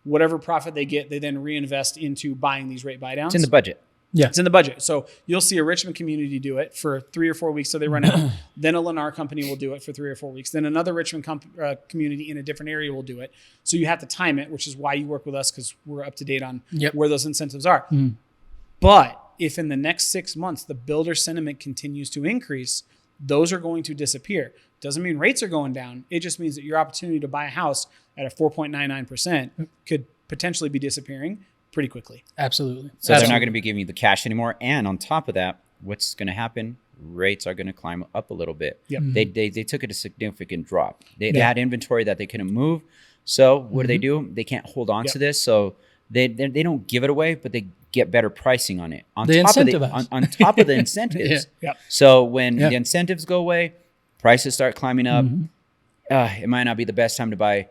Whatever profit they get, they then reinvest into buying these rate buy downs. It's in the budget. Yeah. It's in the budget. So you'll see a Richmond community do it for 3 or 4 weeks so they run out. Then a Lennar company will do it for 3 or 4 weeks. Then another Richmond community in a different area will do it. So you have to time it, which is why you work with us, because we're up to date on where those incentives are. But if in the next 6 months the builder sentiment continues to increase, those are going to disappear. Doesn't mean rates are going down. It just means that your opportunity to buy a house at a 4.99% could potentially be disappearing pretty quickly. Absolutely. So they're not going to be giving you the cash anymore. And on top of that, what's going to happen? Rates are going to climb up a little bit. Yep. They took it a significant drop. They had inventory that they couldn't move. So what do? They can't hold on to this. So they don't give it away, but they get better pricing on it. On top of the incentives. So when the incentives go away, prices start climbing up. It might not be the best time to buy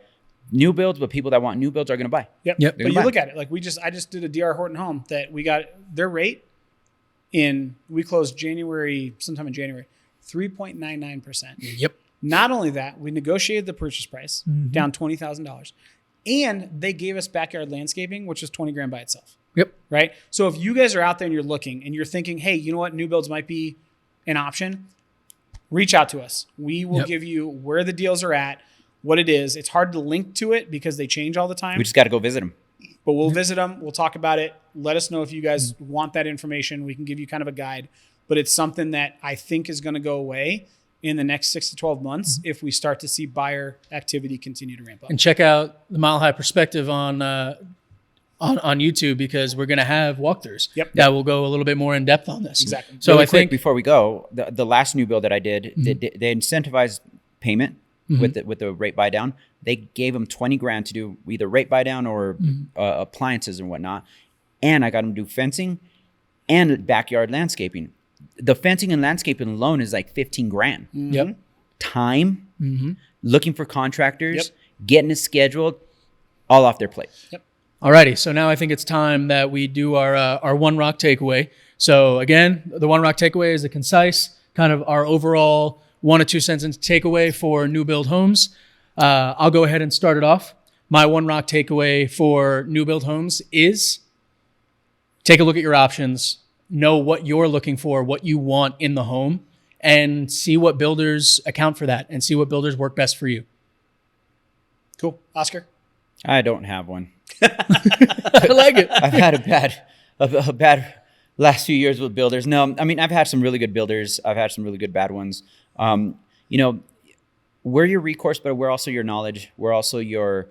new builds, but people that want new builds are going to buy. But you look at it, like I just did a DR Horton home that we got their rate we closed sometime in January, 3.99%. Yep. Not only that, we negotiated the purchase price down $20,000, and they gave us backyard landscaping, which was $20,000 by itself. Yep. Right. So if you guys are out there and you're looking and you're thinking, hey, you know what, new builds might be an option, reach out to us. We will give you where the deals are at, what it is. It's hard to link to it because they change all the time. We just got to go visit them. But we'll visit them. We'll talk about it. Let us know if you guys want that information. We can give you kind of a guide. But it's something that I think is going to go away in the next 6 to 12 months if we start to see buyer activity continue to ramp up. And check out the Mile High Perspective on YouTube, because we're going to have walkthroughs that will go a little bit more in depth on this. Exactly. So Really quick, before we go, the last new build that I did, they incentivized payment with the rate buy down. They gave them $20,000 to do either rate buy down or appliances and whatnot. And I got them to do fencing and backyard landscaping. The fencing and landscaping alone is like $15,000. Yep. Time, looking for contractors, getting it scheduled, all off their plate. Yep. Alrighty, so now I think it's time that we do our One Rock takeaway. So again, the One Rock takeaway is a concise, kind of our overall 1 or 2 sentence takeaway for new build homes. I'll go ahead and start it off. My One Rock takeaway for new build homes is take a look at your options, know what you're looking for, what you want in the home, and see what builders account for that and see what builders work best for you. Cool. Oscar? I don't have one. I like it. I've had a bad last few years with builders. No, I mean, I've had some really good builders. I've had some really good bad ones. We're your recourse, but we're also your knowledge. We're also your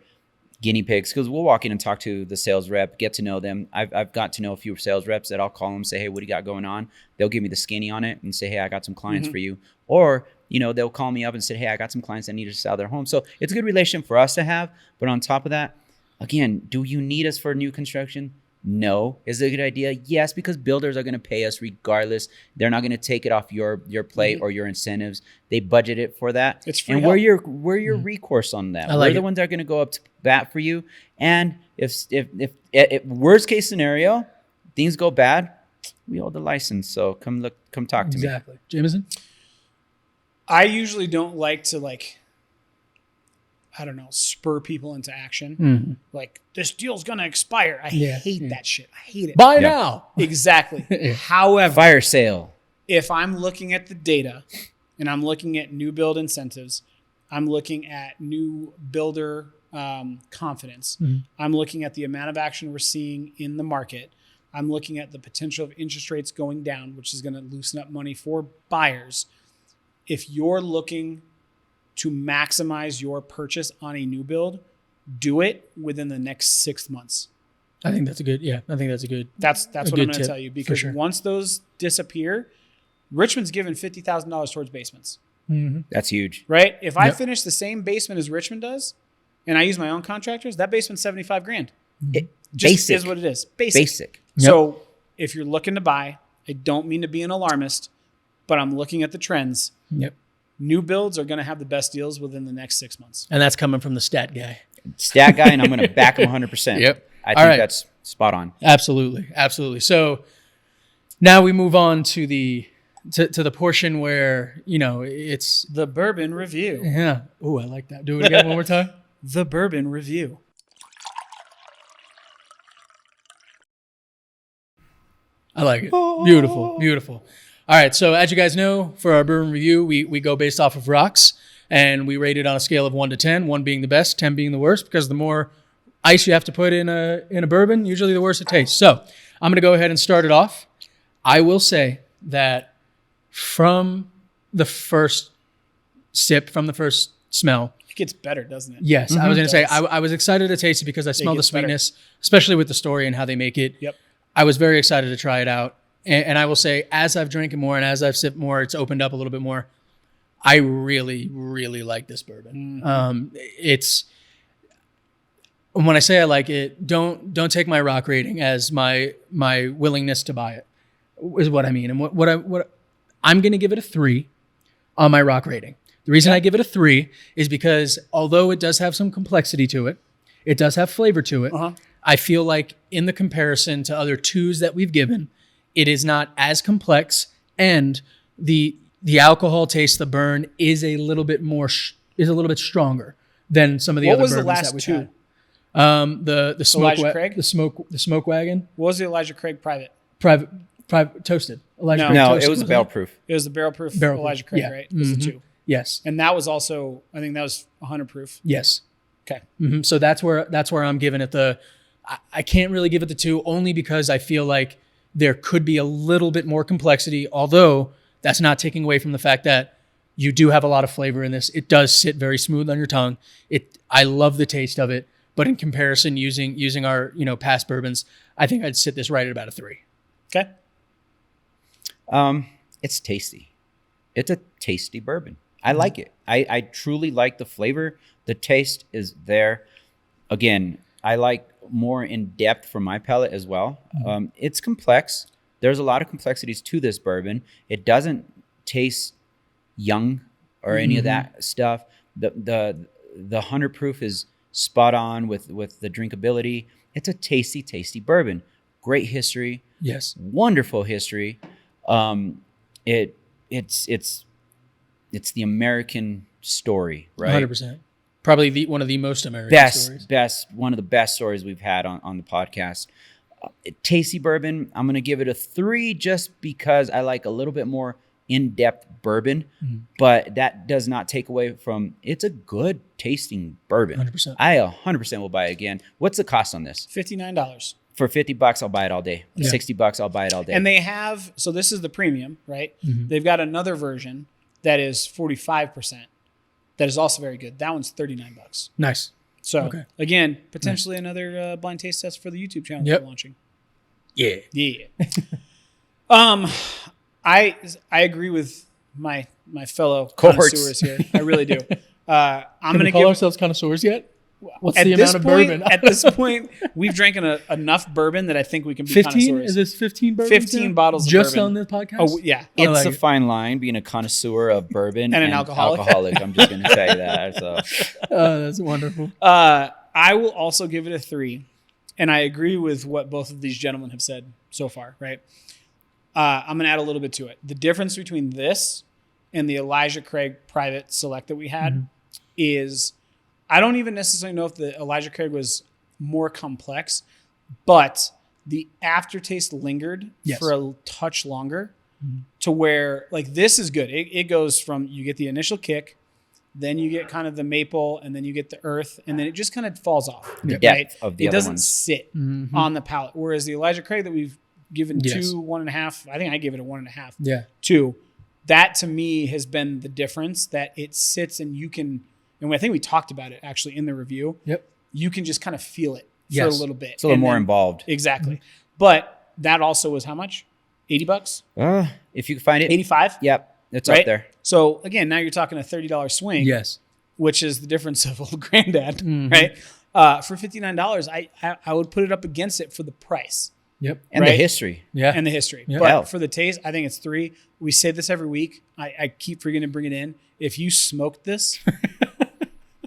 guinea pigs, because we'll walk in and talk to the sales rep, get to know them. I've got to know a few sales reps that I'll call them, say, hey, what do you got going on? They'll give me the skinny on it and say, hey, I got some clients for you. Or, they'll call me up and say, hey, I got some clients that need to sell their home. So it's a good relation for us to have. But on top of that, again, do you need us for new construction? No. Is it a good idea? Yes, because builders are going to pay us regardless. They're not going to take it off your plate or your incentives. They budget it for that. It's free and help. we're your recourse on that. I like We're the it. ones that are going to go up to bat for you. And if worst case scenario, things go bad, we hold the license. So come talk to me. Exactly. Jameson? I usually don't like to I don't know, spur people into action. Mm-hmm. Like, this deal's going to expire. I hate that shit. I hate it. Buy now. Exactly. However, Fire sale. if I'm looking at the data and I'm looking at new build incentives, I'm looking at new builder confidence, I'm looking at the amount of action we're seeing in the market, I'm looking at the potential of interest rates going down, which is going to loosen up money for buyers. If you're looking to maximize your purchase on a new build, do it within the next 6 months. I think that's a good. That's what I'm good going to tip, tell you, for because sure. once those disappear, Richmond's given $50,000 towards basements, That's huge. right? If I Yep. finish the same basement as Richmond does, and I use my own contractors, that basement's $75,000. Just Basic. is what it is. Basic. Yep. So if you're looking to buy, I don't mean to be an alarmist, but I'm looking at the trends. Yep. New builds are going to have the best deals within the next 6 months. And that's coming from the stat guy. Stat guy, and I'm going to back him 100%. Yep. I All think right. that's spot on. Absolutely. So now we move on to the portion where, it's The Bourbon Review. yeah. Oh, I like that. Do it again one more time. The Bourbon Review. I like it. Beautiful. Beautiful. All right. So as you guys know, for our bourbon review, we go based off of rocks, and we rate it on a scale of 1 to 10, 1 being the best, 10 being the worst, because the more ice you have to put in a bourbon, usually the worse it tastes. So I'm going to go ahead and start it off. I will say that from the first sip, from the first smell, It gets better, doesn't it? yes, I was going to say, Yes. I was excited to taste it because I smelled the gets better. sweetness, especially with the story and how they make it. Yep. I was very excited to try it out. And I will say, as I've drank it more and as I've sipped more, it's opened up a little bit more. I really, really like this bourbon. It's, when I say I like it, don't take my rock rating as my willingness to buy it, is what I mean. And what I'm going to give it a 3 on my rock rating. The reason I give it a 3 is because although it does have some complexity to it, it does have flavor to it. I feel like in the comparison to other 2s that we've given, it is not as complex, and the alcohol taste, the burn, is a little bit more is a little bit stronger than some of the What other was the bourbons last that we've 2? had. The smoke Elijah Craig? the smoke wagon, What was the Elijah Craig private? private toasted. Elijah No. Craig No, toasted, it was a wasn't barrel proof. It was the barrel proof Barrel Elijah proof, Craig, yeah. right? It was the 2. Yes. And that was also, I think that was 100 proof. Yes. Okay. So that's where I'm giving it the. I can't really give it the 2 only because I feel like there could be a little bit more complexity, although that's not taking away from the fact that you do have a lot of flavor in this. It does sit very smooth on your tongue. I love the taste of it, but in comparison, using our past bourbons, I think I'd sit this right at about a 3. Okay. It's tasty. It's a tasty bourbon. I like it. I truly like the flavor. The taste is there. Again, I like more in depth for my palate as well. It's complex. There's a lot of complexities to this bourbon. It doesn't taste young or any of that stuff. The 100 proof is spot on with the drinkability. It's a tasty bourbon. Great history. Yes. Wonderful history. It's the American story, right? 100%. Probably one of the most American stories. One of the best stories we've had on the podcast. Tasty bourbon, I'm going to give it a 3 just because I like a little bit more in-depth bourbon, but that does not take away from, it's a good tasting bourbon. 100%. I 100% will buy it again. What's the cost on this? $59. For $50, I'll buy it all day. Yeah. $60, I'll buy it all day. And they have, so this is the premium, right? They've got another version that is 45%. That is also very good. That one's $39. Nice. So Okay. again, potentially another blind taste test for the YouTube channel Yep. we're launching. Yeah. Yeah. I agree with my fellow Cohorts. connoisseurs here. I really do. I'm Can gonna we call give. ourselves connoisseurs yet? What's the amount of bourbon? At this point, we've drank enough bourbon that I think we can be 15? connoisseurs. Is this 15 bourbons 15 now? bottles of just bourbon. on this podcast? Oh, yeah. I It's like a it. fine line being a connoisseur of bourbon And an alcoholic. I'm just going to tell you that. So That's wonderful. I will also give it a 3. And I agree with what both of these gentlemen have said so far, right? I'm going to add a little bit to it. The difference between this and the Elijah Craig Private Select that we had is I don't even necessarily know if the Elijah Craig was more complex, but the aftertaste lingered for a touch longer to where, like, this is good. It goes from, you get the initial kick, then you get kind of the maple, and then you get the earth, and then it just kind of falls off. the Right? depth of the It other doesn't ones. sit on the palate. Whereas the Elijah Craig that we've given Yes. 2, 1.5, I think I gave it a 1.5. Yeah. 2. That to me has been the difference, that it sits and you can, and I think we talked about it actually in the review. Yep. You can just kind of feel it for Yes. a little bit. It's a little And more then- involved. Exactly. But that also was how much? $80? If you can find it. 85? Yep. It's Right? up there. So again, now you're talking a $30 swing. Yes. Which is the difference of old granddad, Mm-hmm. right? For $59, I would put it up against it for the price Yep. And Right? the history. Yeah. and the history. Yeah. But Hell. for the taste, I think it's 3. We say this every week. I keep forgetting to bring it in. If you smoked this,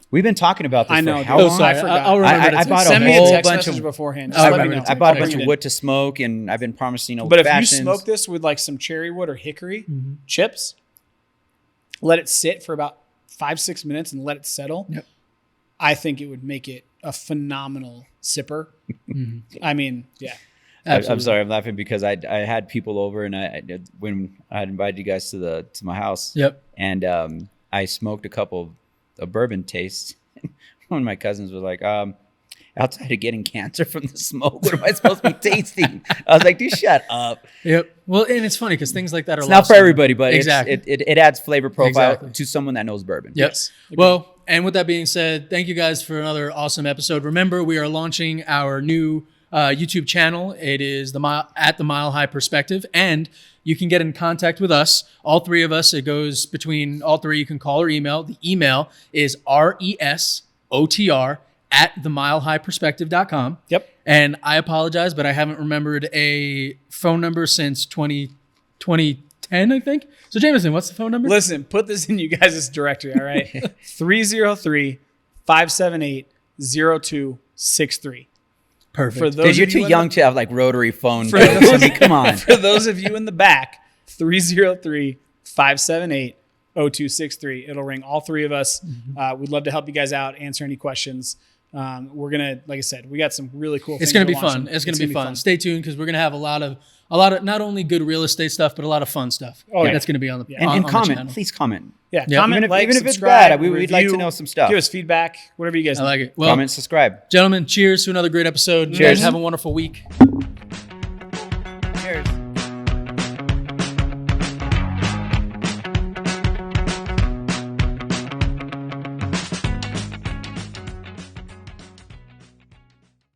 We've been talking about this I know. for how dude. Oh, long? sorry. I forgot. I'll remember. I to bought text a Send me a whole text bunch message of- beforehand. Oh, Just I let me remember. know. I bought a I'll bunch bring of it in. wood to smoke, and I've been promising old But if you fashions. smoke this with like some cherry wood or hickory chips, let it sit for about 5-6 minutes and let it settle. Yep. I think it would make it a phenomenal sipper. I mean, yeah. I'm Absolutely. sorry, I'm laughing because I had people over, and when I had invited you guys to my house. Yep. And I smoked a couple of bourbon tastes. One of my cousins was like, outside of getting cancer from the smoke, what am I supposed to be tasting? I was like, dude, shut up. Yep. Well, and it's funny because things like that are It's not lost for in- everybody, but exactly. it adds flavor profile Exactly. to someone that knows bourbon. Yep. Yes. Well, and with that being said, thank you guys for another awesome episode. Remember, we are launching our new YouTube channel. It is the Mile High Perspective, and you can get in contact with us. All 3 of us. It goes between all 3. You can call or email. The email is resotr@themilehighperspective.com. Yep. And I apologize, but I haven't remembered a phone number since 2010, I think. So, Jameson, what's the phone number? Listen, put this in you guys' directory, all right? 303-578-0263. Perfect. For those Because you're of too you in young to have like rotary phone. For codes. I those- mean, come on. For those of you in the back, 303-578-0263. It'll ring all 3 of us. We'd love to help you guys out, answer any questions. We're gonna, like I said, we got some really cool. It's things going to be we're fun. launching. It's going to be fun. Stay tuned because we're going to have a lot of not only good real estate stuff, but a lot of fun stuff. Oh, yeah. That's going to be on the And on the comment. channel. Please comment. Yeah, Yeah. comment, Even if- like, even if it's subscribe, bad, we'd like to review, know some stuff. Give us feedback, whatever you guys I need. like it. Well, Comment, subscribe. gentlemen, cheers to another great episode. Cheers. Have a wonderful week.